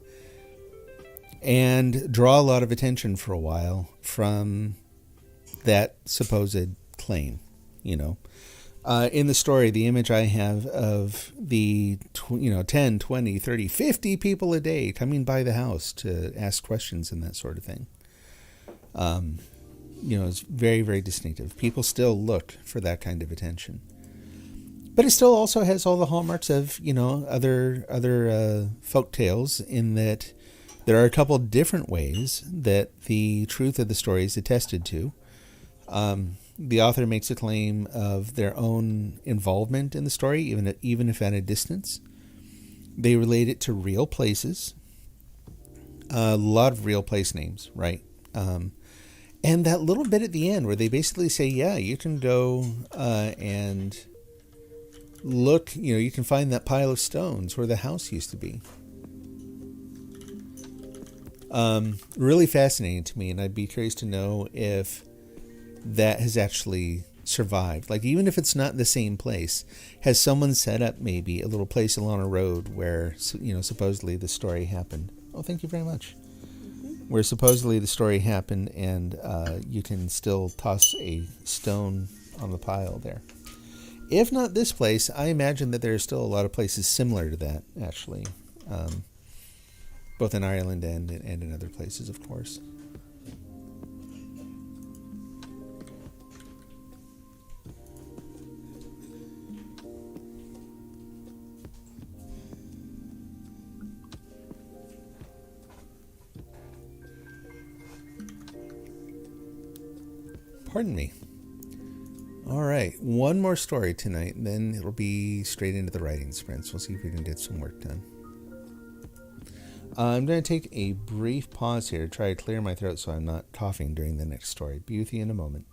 Speaker 1: and draw a lot of attention for a while from that supposed claim, you know. In the story, the image I have of the 10, 20, 30, 50 people a day coming by the house to ask questions and that sort of thing, is very, very distinctive. People still look for that kind of attention. But it still also has all the hallmarks of, other folk tales, in that there are a couple different ways that the truth of the story is attested to. The author makes a claim of their own involvement in the story, even if at a distance. They relate it to real places. A lot of real place names, right? And that little bit at the end where they basically say, yeah, you can go and look, you can find that pile of stones where the house used to be. Really fascinating to me, and I'd be curious to know if that has actually survived. Like, even if it's not the same place, has someone set up maybe a little place along a road where, supposedly the story happened? Oh, thank you very much. Where supposedly the story happened, and you can still toss a stone on the pile there. If not this place, I imagine that there are still a lot of places similar to that, actually. Both in Ireland and in other places, of course. Pardon me. All right, one more story tonight, and then it'll be straight into the writing sprints. We'll see if we can get some work done. I'm going to take a brief pause here to try to clear my throat so I'm not coughing during the next story. Be with you in a moment.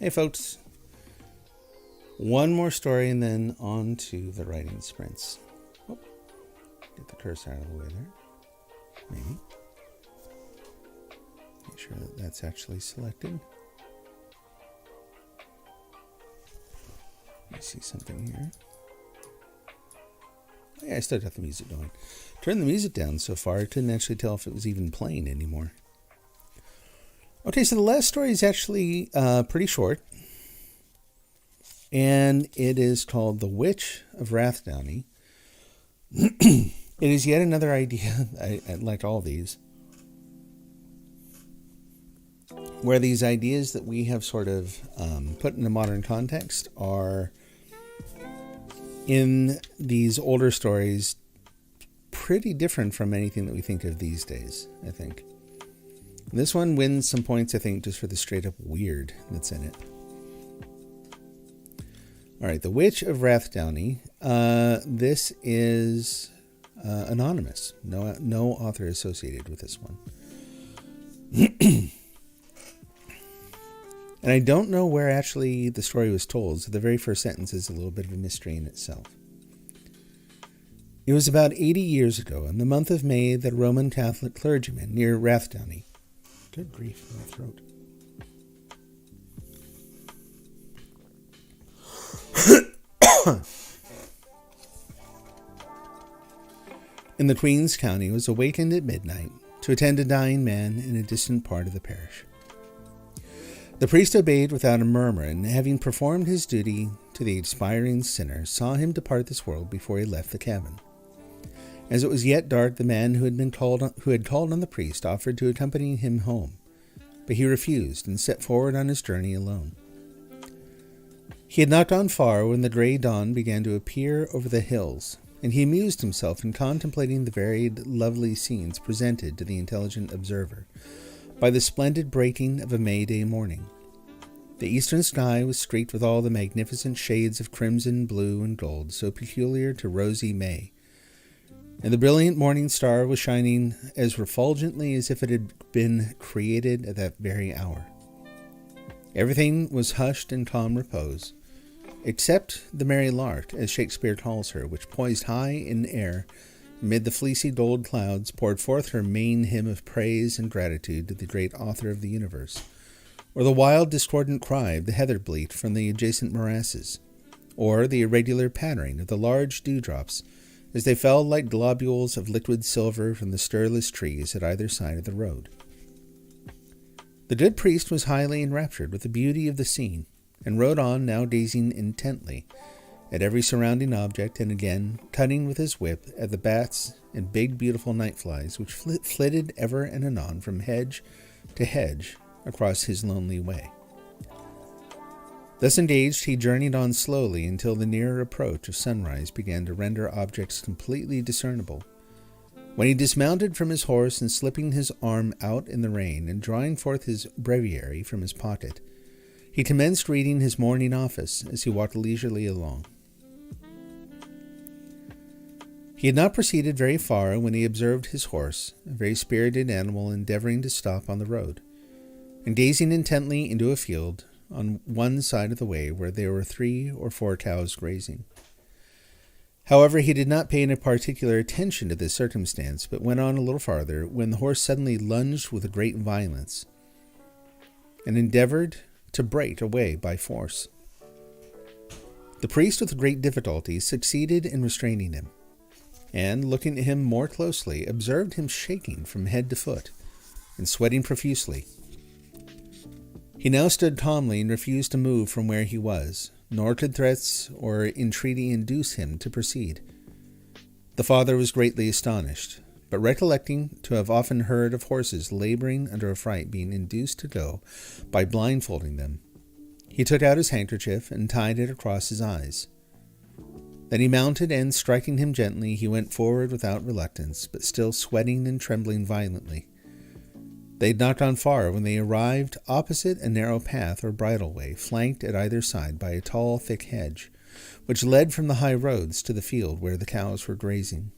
Speaker 1: Hey folks, one more story and then on to the writing sprints. Oh, get the cursor out of the way there. Maybe. Make sure that that's actually selected. Let me see something here. Oh, yeah, I still got the music going. Turned the music down so far I couldn't actually tell if it was even playing anymore. Okay, so the last story is actually pretty short, and it is called The Witch of Downey. It is yet another idea, I like all these, where these ideas that we have sort of put in a modern context are, in these older stories, pretty different from anything that we think of these days, I think. This one wins some points, I think, just for the straight-up weird that's in it. All right, The Witch of Downey. This is anonymous. No author associated with this one. And I don't know where actually the story was told, so the very first sentence is a little bit of a mystery in itself. It was about 80 years ago, in the month of May, that a Roman Catholic clergyman near Downey. Good grief, my throat. In the Queen's County was awakened at midnight to attend a dying man in a distant part of the parish. The priest obeyed without a murmur, and having performed his duty to the expiring sinner, saw him depart this world before he left the cabin. As it was yet dark, the man who had called on the priest offered to accompany him home, but he refused and set forward on his journey alone. He had not gone far when the grey dawn began to appear over the hills, and he amused himself in contemplating the varied, lovely scenes presented to the intelligent observer by the splendid breaking of a May Day morning. The eastern sky was streaked with all the magnificent shades of crimson, blue, and gold so peculiar to rosy May, and the brilliant morning star was shining as refulgently as if it had been created at that very hour. Everything was hushed in calm repose, except the merry lark, as Shakespeare calls her, which poised high in air amid the fleecy gold clouds, poured forth her main hymn of praise and gratitude to the great author of the universe, or the wild discordant cry of the heather bleat from the adjacent morasses, or the irregular pattering of the large dewdrops as they fell like globules of liquid silver from the stirless trees at either side of the road. The good priest was highly enraptured with the beauty of the scene, and rode on, now gazing intently at every surrounding object, and again cutting with his whip at the bats and big beautiful night flies which flitted ever and anon from hedge to hedge across his lonely way. Thus engaged, he journeyed on slowly until the nearer approach of sunrise began to render objects completely discernible, when he dismounted from his horse, and slipping his arm out in the rain and drawing forth his breviary from his pocket, he commenced reading his morning office as he walked leisurely along. He had not proceeded very far when he observed his horse, a very spirited animal, endeavoring to stop on the road, and gazing intently into a field on one side of the way where there were 3 or 4 cows grazing. However, he did not pay any particular attention to this circumstance, but went on a little farther, when the horse suddenly lunged with a great violence, and endeavored to break away by force. The priest, with great difficulty, succeeded in restraining him, and, looking at him more closely, observed him shaking from head to foot, and sweating profusely. He now stood calmly and refused to move from where he was, nor could threats or entreaty induce him to proceed. The father was greatly astonished, but recollecting to have often heard of horses laboring under a fright being induced to go by blindfolding them, he took out his handkerchief and tied it across his eyes. Then he mounted, and, striking him gently, he went forward without reluctance, but still sweating and trembling violently. They had not gone far when they arrived opposite a narrow path or bridleway, flanked at either side by a tall, thick hedge, which led from the high roads to the field where the cows were grazing.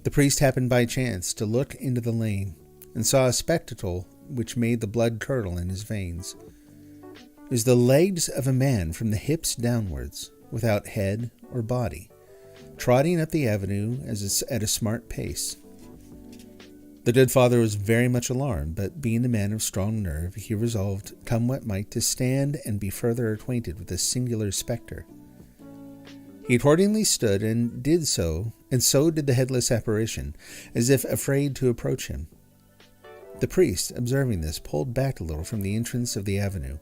Speaker 1: The priest happened by chance to look into the lane, and saw a spectacle which made the blood curdle in his veins. It was the legs of a man from the hips downwards, without head or body, trotting up the avenue at a smart pace. The good father was very much alarmed, but being a man of strong nerve, he resolved, come what might, to stand and be further acquainted with this singular spectre. He accordingly stood and did so, and so did the headless apparition, as if afraid to approach him. The priest, observing this, pulled back a little from the entrance of the avenue,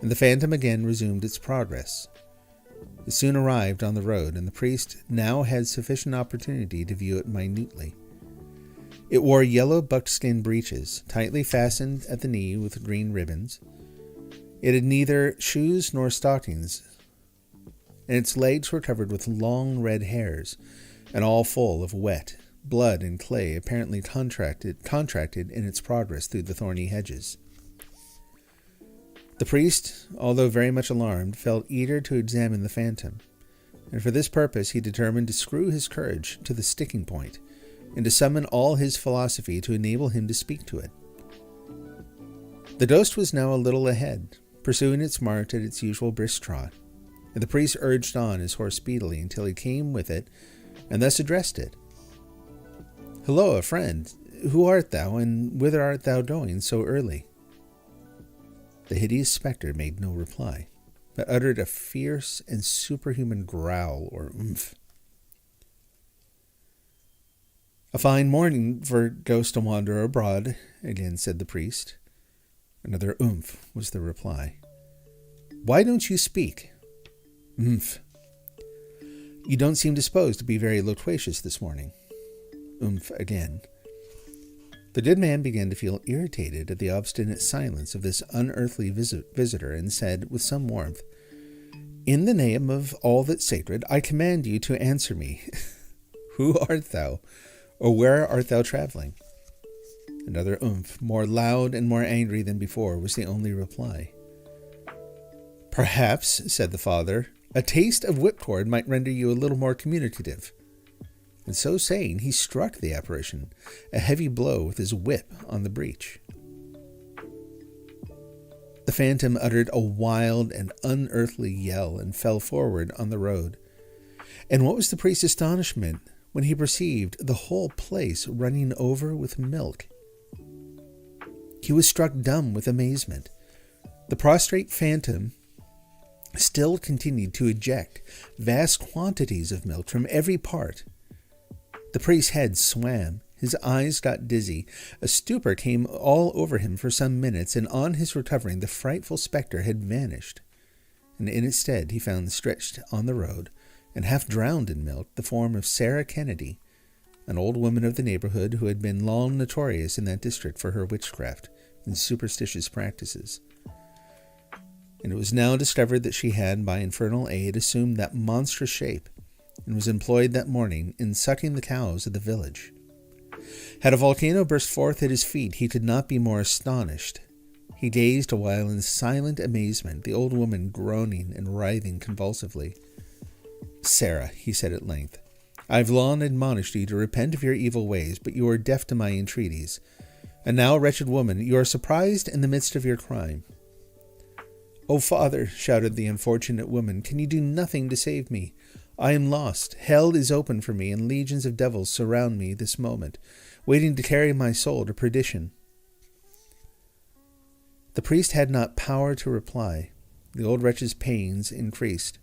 Speaker 1: and the phantom again resumed its progress. It soon arrived on the road, and the priest now had sufficient opportunity to view it minutely. It wore yellow buckskin breeches, tightly fastened at the knee with green ribbons. It had neither shoes nor stockings, and its legs were covered with long red hairs, and all full of wet, blood and clay, apparently contracted in its progress through the thorny hedges. The priest, although very much alarmed, felt eager to examine the phantom, and for this purpose he determined to screw his courage to the sticking point, and to summon all his philosophy to enable him to speak to it. The ghost was now a little ahead, pursuing its march at its usual brisk trot, and the priest urged on his horse speedily until he came with it, and thus addressed it. "Hilloa, friend, who art thou, and whither art thou going so early?" The hideous spectre made no reply, but uttered a fierce and superhuman growl or oomph. "A fine morning for ghost to wander abroad," again said the priest. Another oomph was the reply. "Why don't you speak?" "Oomph." "You don't seem disposed to be very loquacious this morning." Oomph again. The good man began to feel irritated at the obstinate silence of this unearthly visitor, and said with some warmth, "In the name of all that's sacred, I command you to answer me. Who art thou, or where art thou traveling?" Another oomph, more loud and more angry than before, was the only reply. "Perhaps," said the father, "a taste of whipcord might render you a little more communicative." And so saying, he struck the apparition a heavy blow with his whip on the breech. The phantom uttered a wild and unearthly yell and fell forward on the road. And what was the priest's astonishment when he perceived the whole place running over with milk. He was struck dumb with amazement. The prostrate phantom still continued to eject vast quantities of milk from every part. The priest's head swam, his eyes got dizzy, a stupor came all over him for some minutes, and on his recovering the frightful spectre had vanished, and in its stead he found stretched on the road, and half drowned in milk, the form of Sarah Kennedy, an old woman of the neighborhood who had been long notorious in that district for her witchcraft and superstitious practices. And it was now discovered that she had, by infernal aid, assumed that monstrous shape, and was employed that morning in sucking the cows of the village. Had a volcano burst forth at his feet, he could not be more astonished. He gazed a while in silent amazement, the old woman groaning and writhing convulsively. "Sarah," he said at length, "I have long admonished you to repent of your evil ways, but you are deaf to my entreaties. And now, wretched woman, you are surprised in the midst of your crime." "O Father," shouted the unfortunate woman, "can you do nothing to save me? I am lost. Hell is open for me, and legions of devils surround me this moment, waiting to carry my soul to perdition." The priest had not power to reply. The old wretch's pains increased.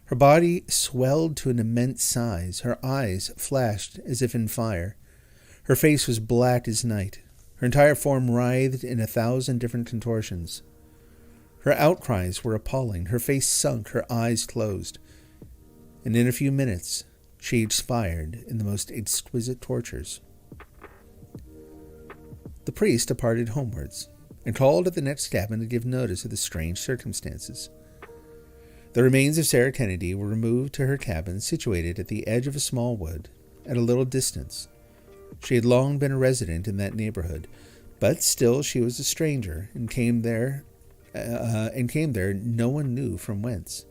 Speaker 1: Her body swelled to an immense size. Her eyes flashed as if in fire. Her face was black as night. Her entire form writhed in 1,000 different contortions. Her outcries were appalling. Her face sunk, her eyes closed. And in a few minutes, she expired in the most exquisite tortures. The priest departed homewards, and called at the next cabin to give notice of the strange circumstances. The remains of Sarah Kennedy were removed to her cabin, situated at the edge of a small wood, at a little distance. She had long been a resident in that neighborhood, but still she was a stranger, and came there no one knew from whence.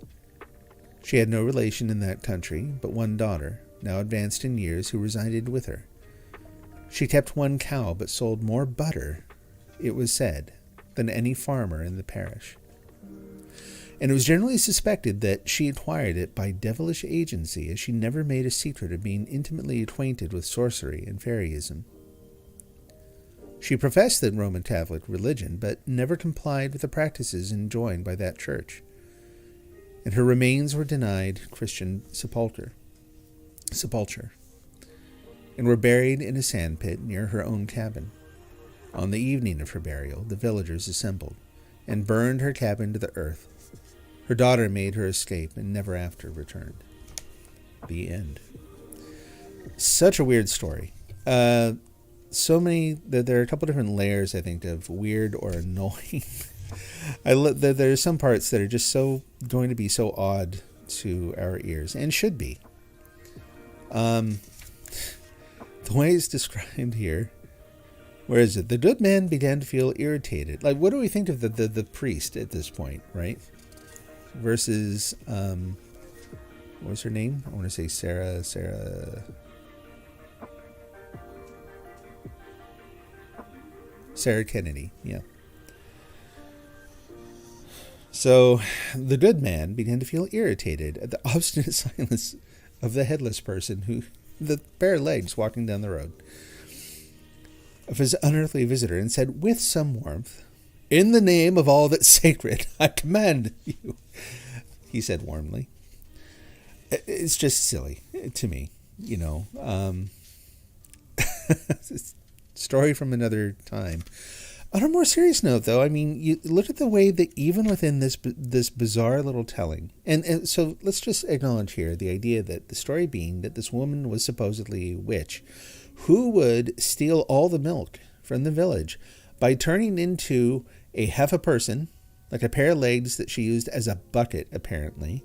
Speaker 1: She had no relation in that country, but one daughter, now advanced in years, who resided with her. She kept one cow, but sold more butter, it was said, than any farmer in the parish. And it was generally suspected that she acquired it by devilish agency, as she never made a secret of being intimately acquainted with sorcery and fairyism. She professed the Roman Catholic religion, but never complied with the practices enjoined by that church, and her remains were denied Christian sepulture, and were buried in a sandpit near her own cabin. On the evening of her burial, the villagers assembled, and burned her cabin to the earth. Her daughter made her escape, and never after returned. The end. Such a weird story. So many, there are a couple different layers, I think, of weird or annoying. There are some parts that are just going to be so odd to our ears, and should be. The way it's described here, where is it? The good man began to feel irritated. Like, what do we think of the priest at this point, right? Versus, what was her name? I want to say Sarah Kennedy, yeah. So, the good man began to feel irritated at the obstinate silence of the headless person the bare legs walking down the road, of his unearthly visitor, and said with some warmth, "In the name of all that's sacred, I command you," he said warmly. It's just silly to me, you know. Story from another time. On a more serious note, though, I mean, you look at the way that even within this bizarre little telling, and so let's just acknowledge here the idea that the story being that this woman was supposedly a witch who would steal all the milk from the village by turning into a half a person, like a pair of legs that she used as a bucket, apparently.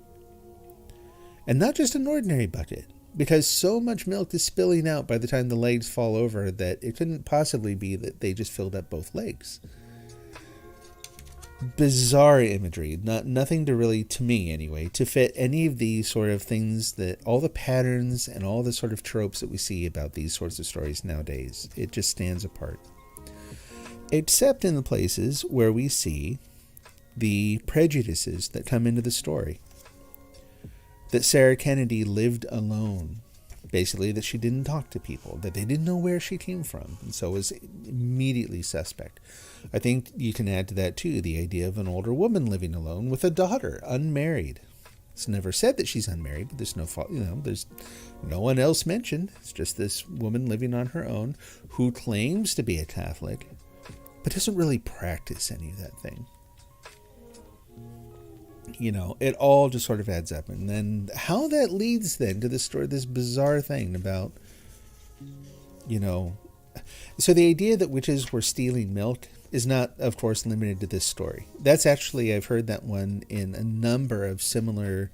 Speaker 1: And not just an ordinary bucket, because so much milk is spilling out by the time the legs fall over that it couldn't possibly be that they just filled up both legs. Bizarre imagery, nothing to really, to me anyway, to fit any of these sort of things, that all the patterns and all the sort of tropes that we see about these sorts of stories nowadays. It just stands apart. Except in the places where we see the prejudices that come into the story. That Sarah Kennedy lived alone. Basically, that she didn't talk to people, that they didn't know where she came from, and so was immediately suspect. I think you can add to that, too, the idea of an older woman living alone with a daughter, unmarried. It's never said that she's unmarried, but there's there's no one else mentioned. It's just this woman living on her own who claims to be a Catholic, but doesn't really practice any of that thing. You know, it all just sort of adds up. And then how that leads then to this story, this bizarre thing about, so the idea that witches were stealing milk is not, of course, limited to this story. That's actually, I've heard that one in a number of similar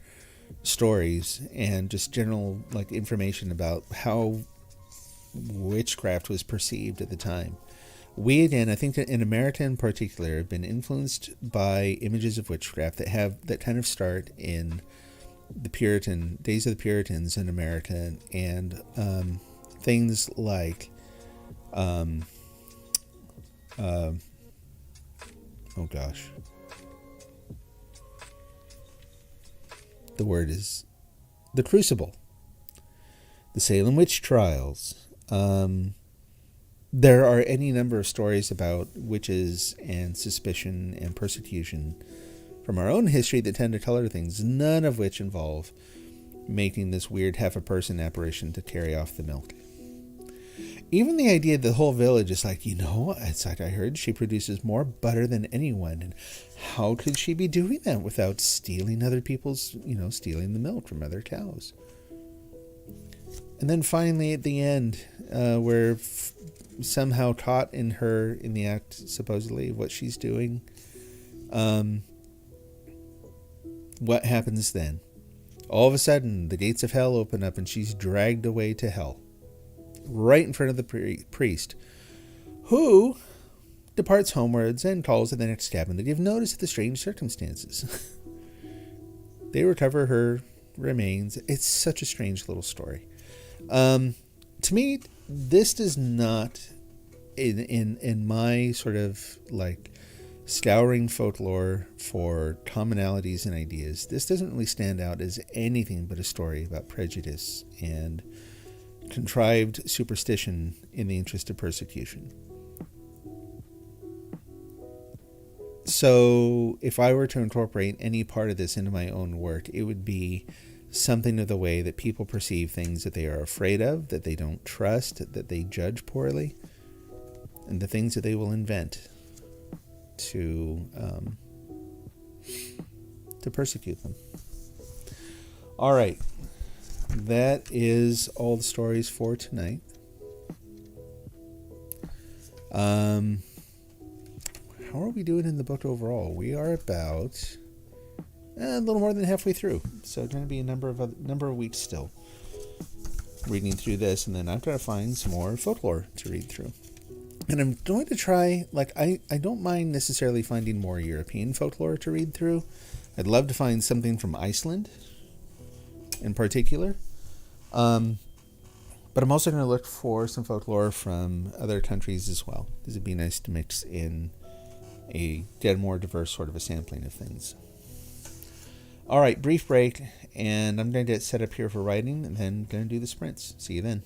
Speaker 1: stories and just general information about how witchcraft was perceived at the time. We, again, I think that in America in particular, have been influenced by images of witchcraft that kind of start in the days of the Puritans in America, and things like, the word is the Crucible, the Salem witch trials. There are any number of stories about witches and suspicion and persecution from our own history that tend to color things, none of which involve making this weird half-a-person apparition to carry off the milk. Even the idea that the whole village is like, it's like I heard she produces more butter than anyone, and how could she be doing that without stealing other people's, stealing the milk from other cows? And then finally at the end, we're somehow caught in the act, supposedly, of what she's doing. What happens then? All of a sudden, the gates of hell open up and she's dragged away to hell. Right in front of the priest, who departs homewards and calls at the next cabin to give notice of the strange circumstances. They recover her remains. It's such a strange little story. To me, this does not, in my sort of like scouring folklore for commonalities and ideas, this doesn't really stand out as anything but a story about prejudice and contrived superstition in the interest of persecution. So if I were to incorporate any part of this into my own work, it would be something of the way that people perceive things that they are afraid of, that they don't trust, that they judge poorly, and the things that they will invent to persecute them. All right. That is all the stories for tonight. How are we doing in the book overall? We are about a little more than halfway through, so it's going to be a number of weeks still reading through this, and then I've got to find some more folklore to read through. And I'm going to try, I don't mind necessarily finding more European folklore to read through. I'd love to find something from Iceland in particular. But I'm also going to look for some folklore from other countries as well, because it'd be nice to mix in get a more diverse sort of a sampling of things. All right, brief break, and I'm going to get set up here for writing, and then going to do the sprints. See you then.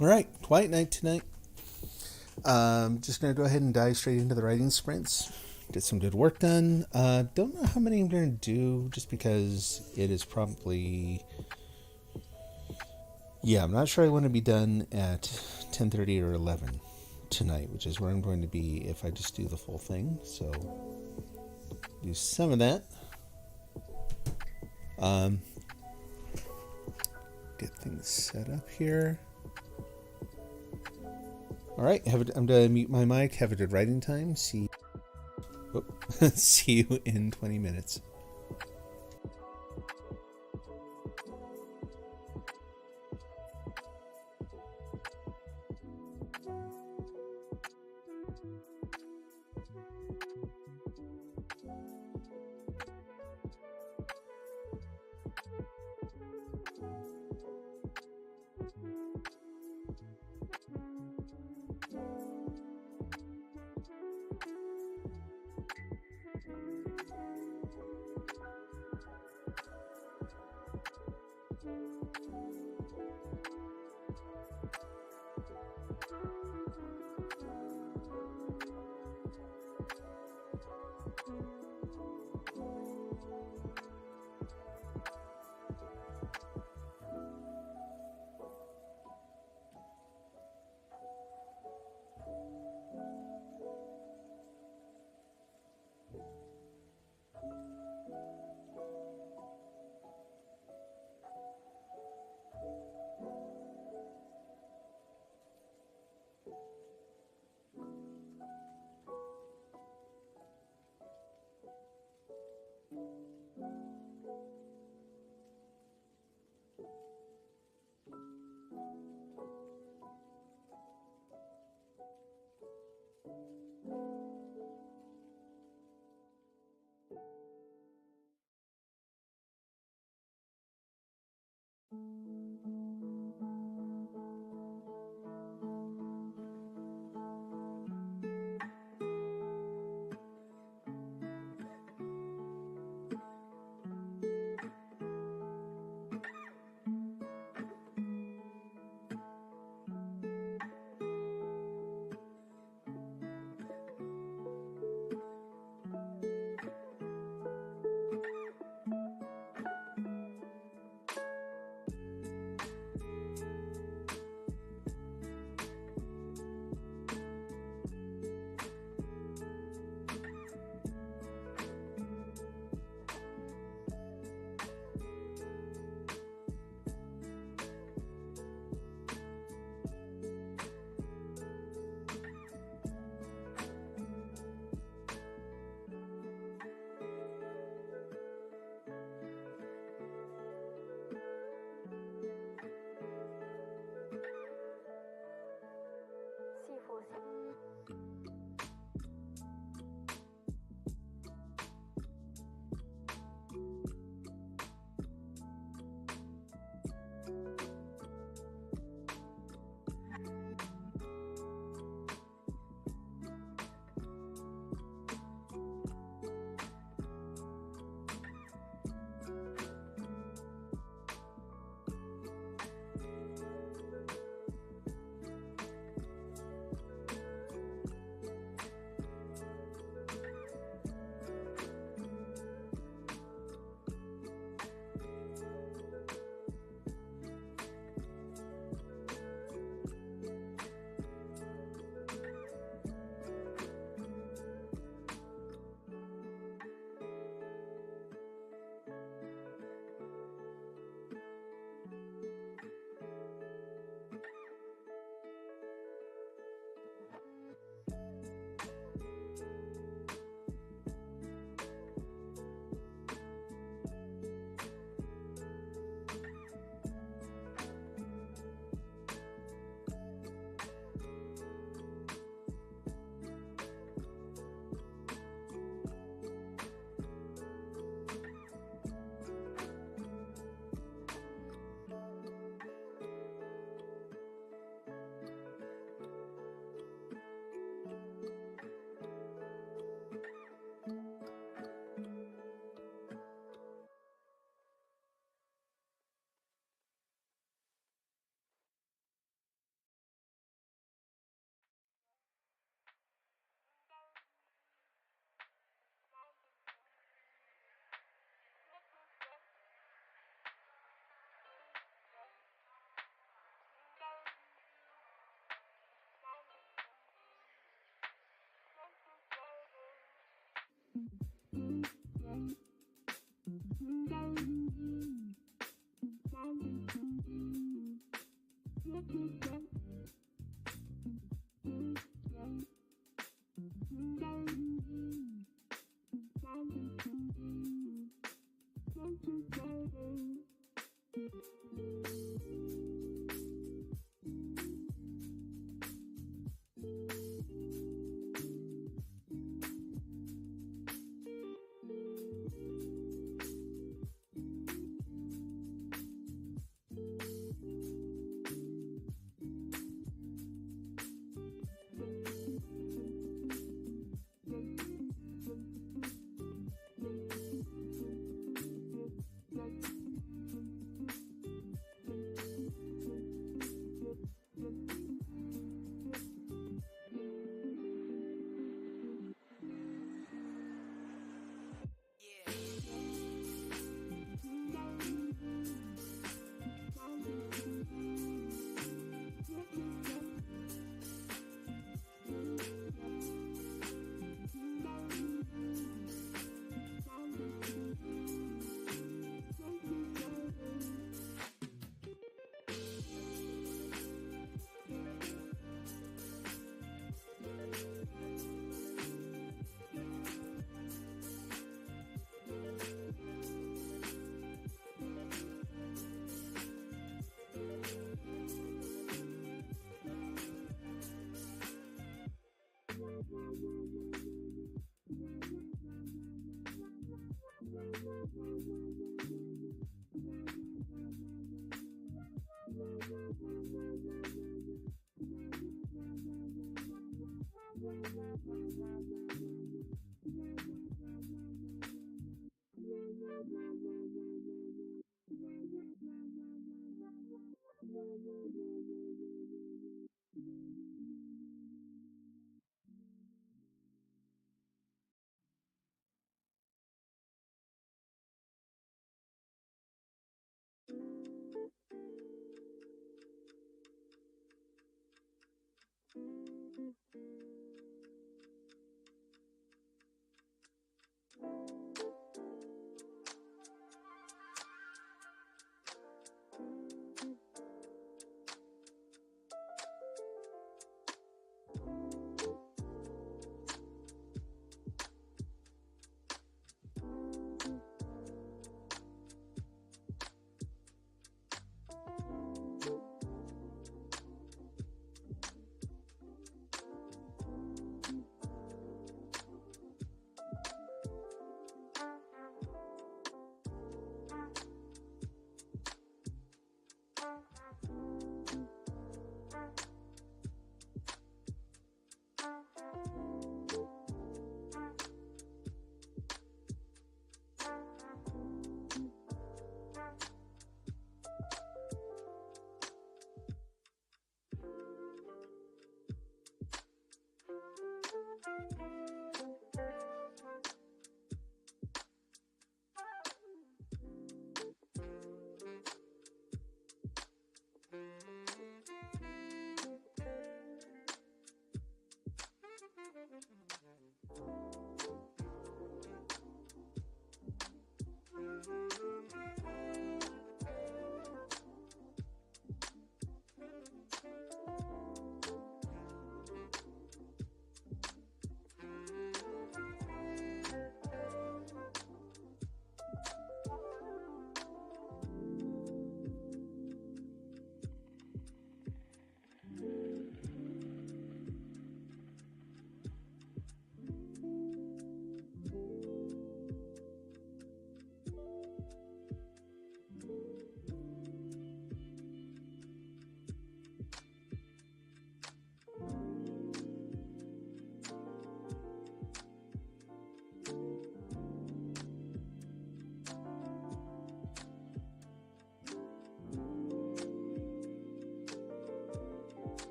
Speaker 1: All right, quiet night tonight. Just going to go ahead and dive straight into the writing sprints. Get some good work done. Don't know how many I'm going to do just because it is probably... Yeah, I'm not sure I want to be done at 10:30 or 11 tonight, which is where I'm going to be if I just do the full thing. So, do some of that. Get things set up here. All right, I'm going to mute my mic. Have a good writing time. See you in 20 minutes.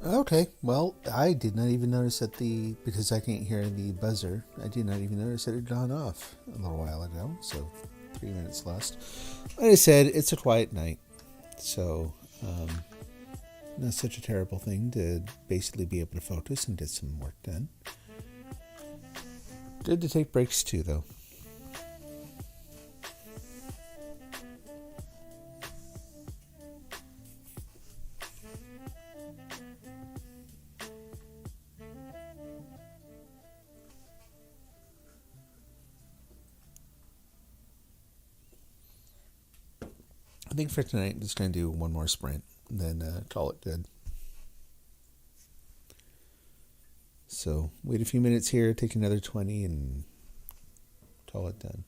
Speaker 1: Okay, well, I did not even notice that because I can't hear the buzzer, I did not even notice it had gone off a little while ago, so 3 minutes lost. Like I said, it's a quiet night, so not such a terrible thing to basically be able to focus and get some work done. Good to take breaks too, though. I think for tonight, I'm just going to do one more sprint, and then call it good. So wait a few minutes here, take another 20, and call it done.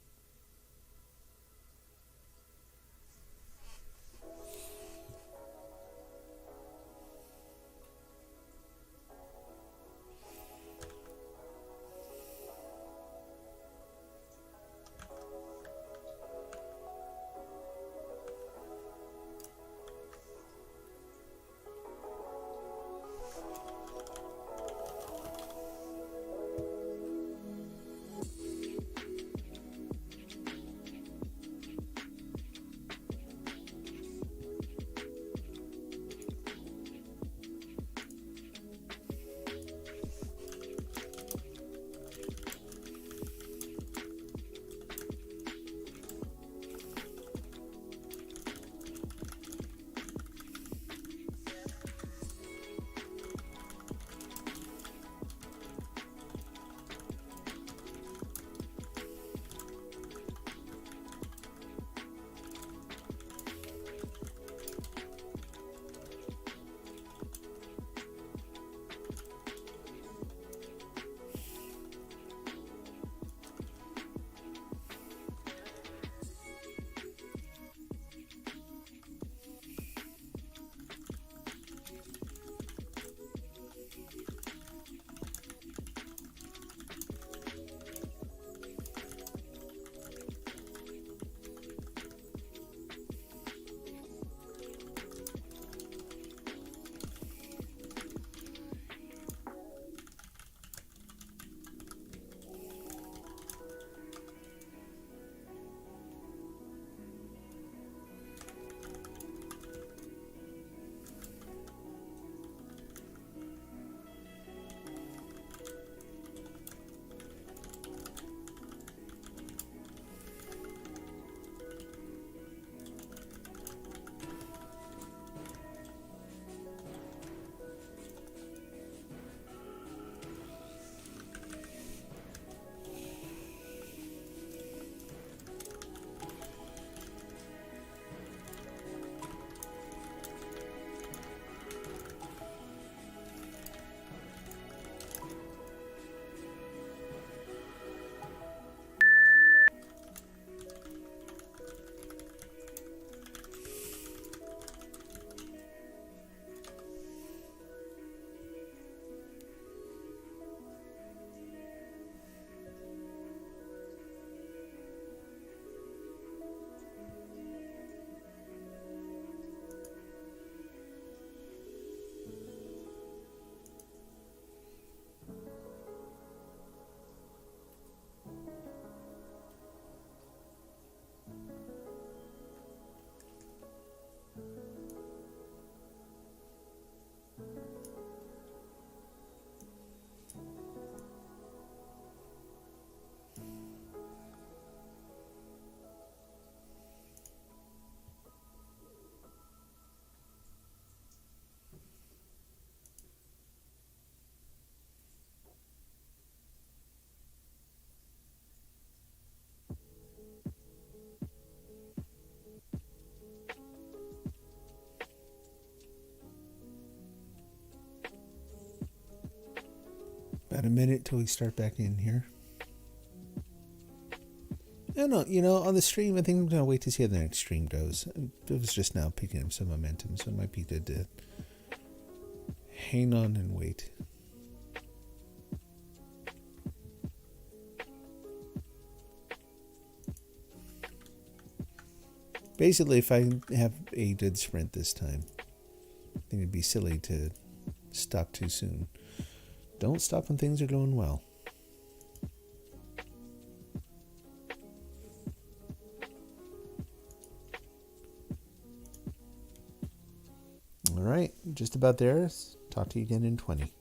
Speaker 1: About a minute till we start back in here. I don't know, on the stream, I think I'm going to wait to see how the next stream goes. It was just now picking up some momentum, so it might be good to hang on and wait. Basically, if I have a good sprint this time, I think it'd be silly to stop too soon. Don't stop when things are going well. All right, just about there. Talk to you again in 20.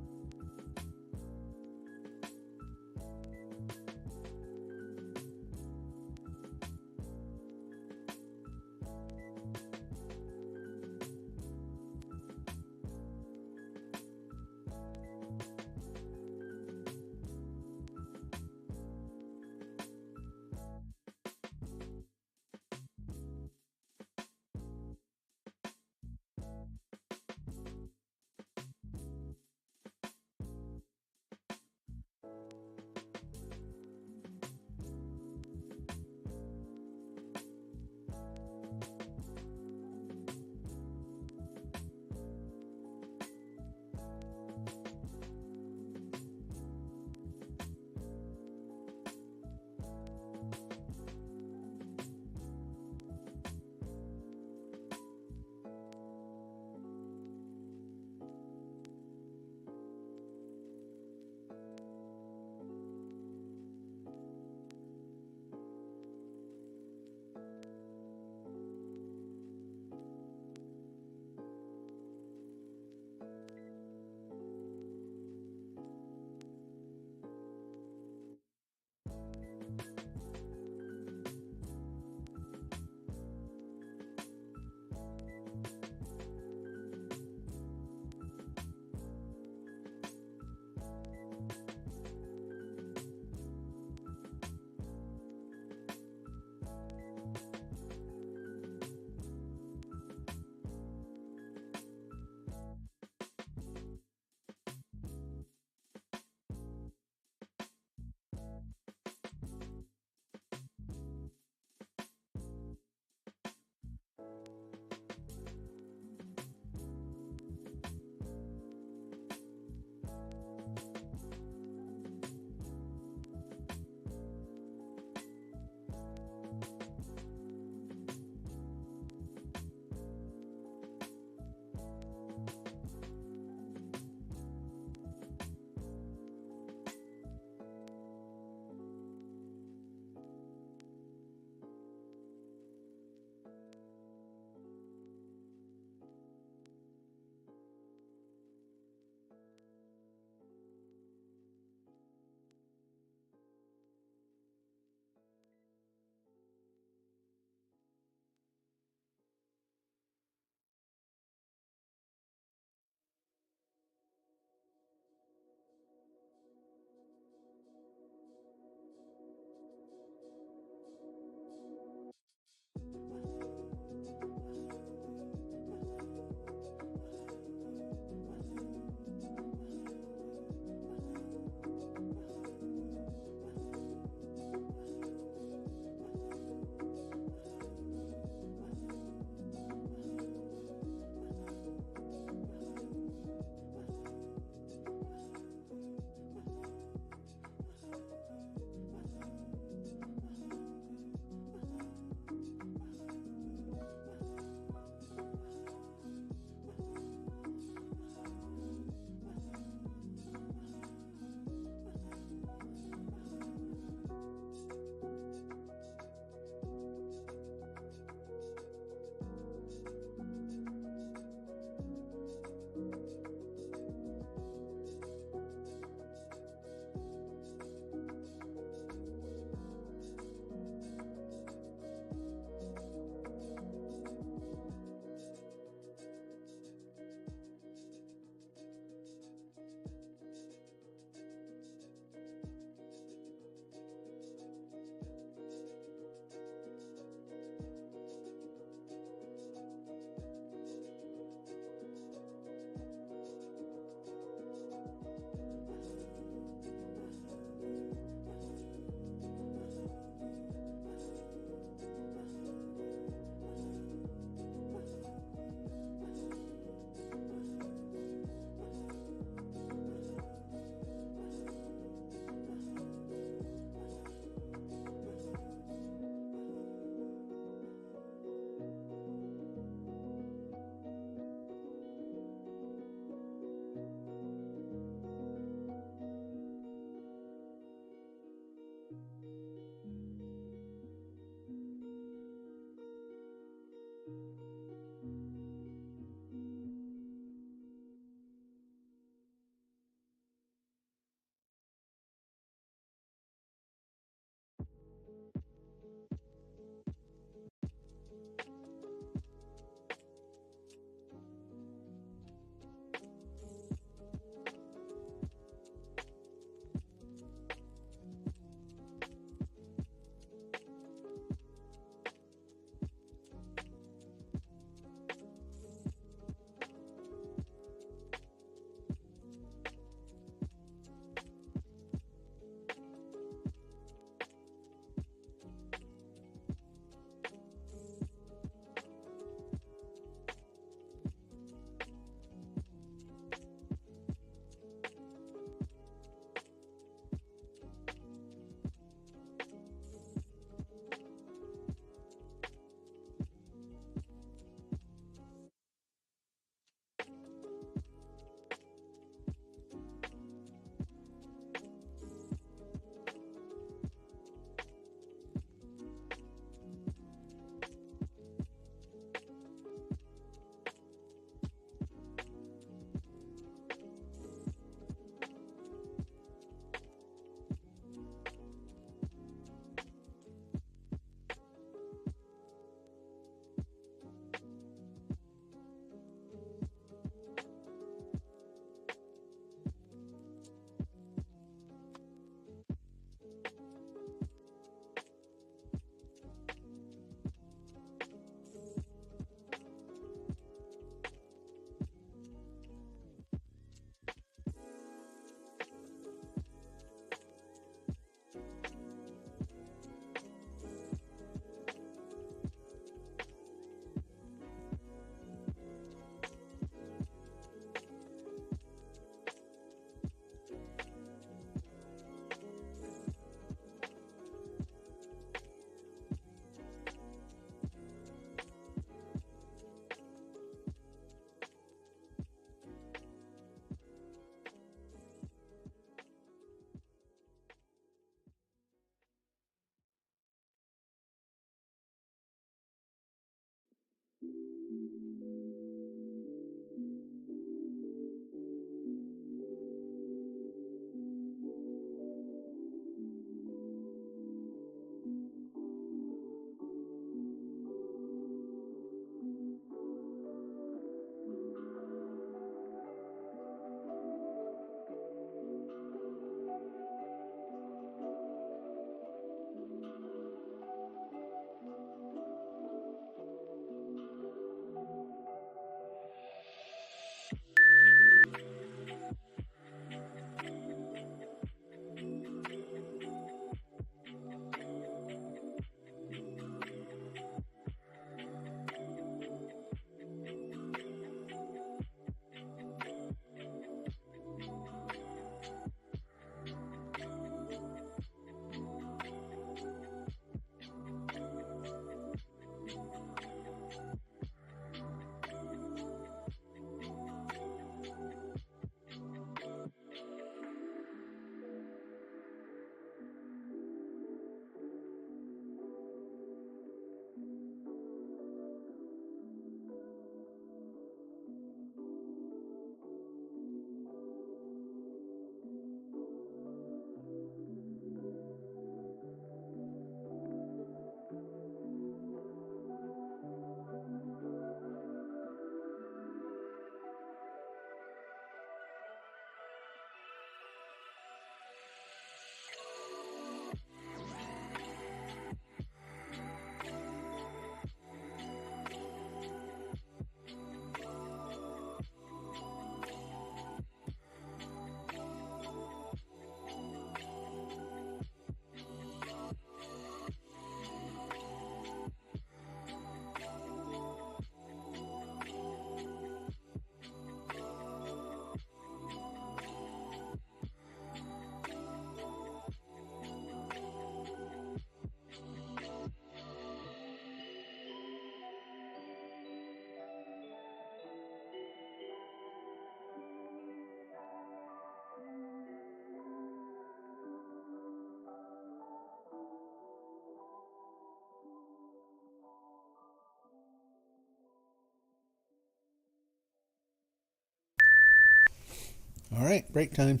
Speaker 1: All right, break time.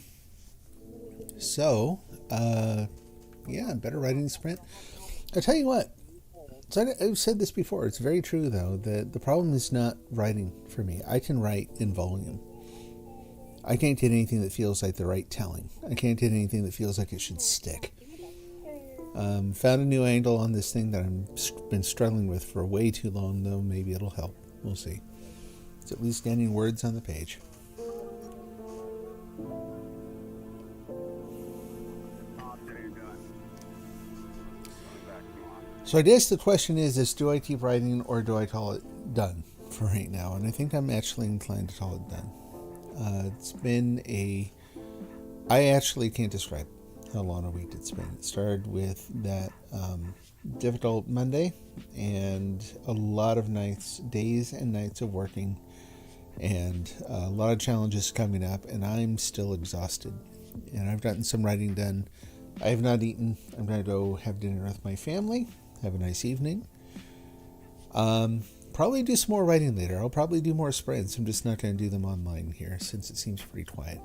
Speaker 1: So, yeah, better writing sprint. I'll tell you what. So I've said this before. It's very true, though. The problem is not writing for me. I can write in volume. I can't get anything that feels like the right telling. I can't get anything that feels like it should stick. Found a new angle on this thing that I've been struggling with for way too long, though. Maybe it'll help. We'll see. It's at least getting words on the page. So I guess the question is do I keep writing or do I call it done for right now? And I think I'm actually inclined to call it done. It's been I actually can't describe how long a week it's been. It started with that difficult Monday and a lot of days and nights of working and a lot of challenges coming up, and I'm still exhausted. And I've gotten some writing done. I have not eaten. I'm going to go have dinner with my family. Have a nice evening. Probably do some more writing later. I'll probably do more spreads. I'm just not going to do them online here since it seems pretty quiet.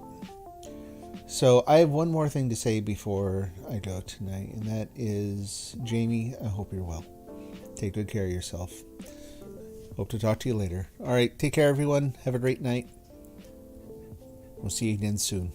Speaker 1: So I have one more thing to say before I go tonight, and that is, Jamie, I hope you're well. Take good care of yourself. Hope to talk to you later. All right, take care, everyone. Have a great night. We'll see you again soon.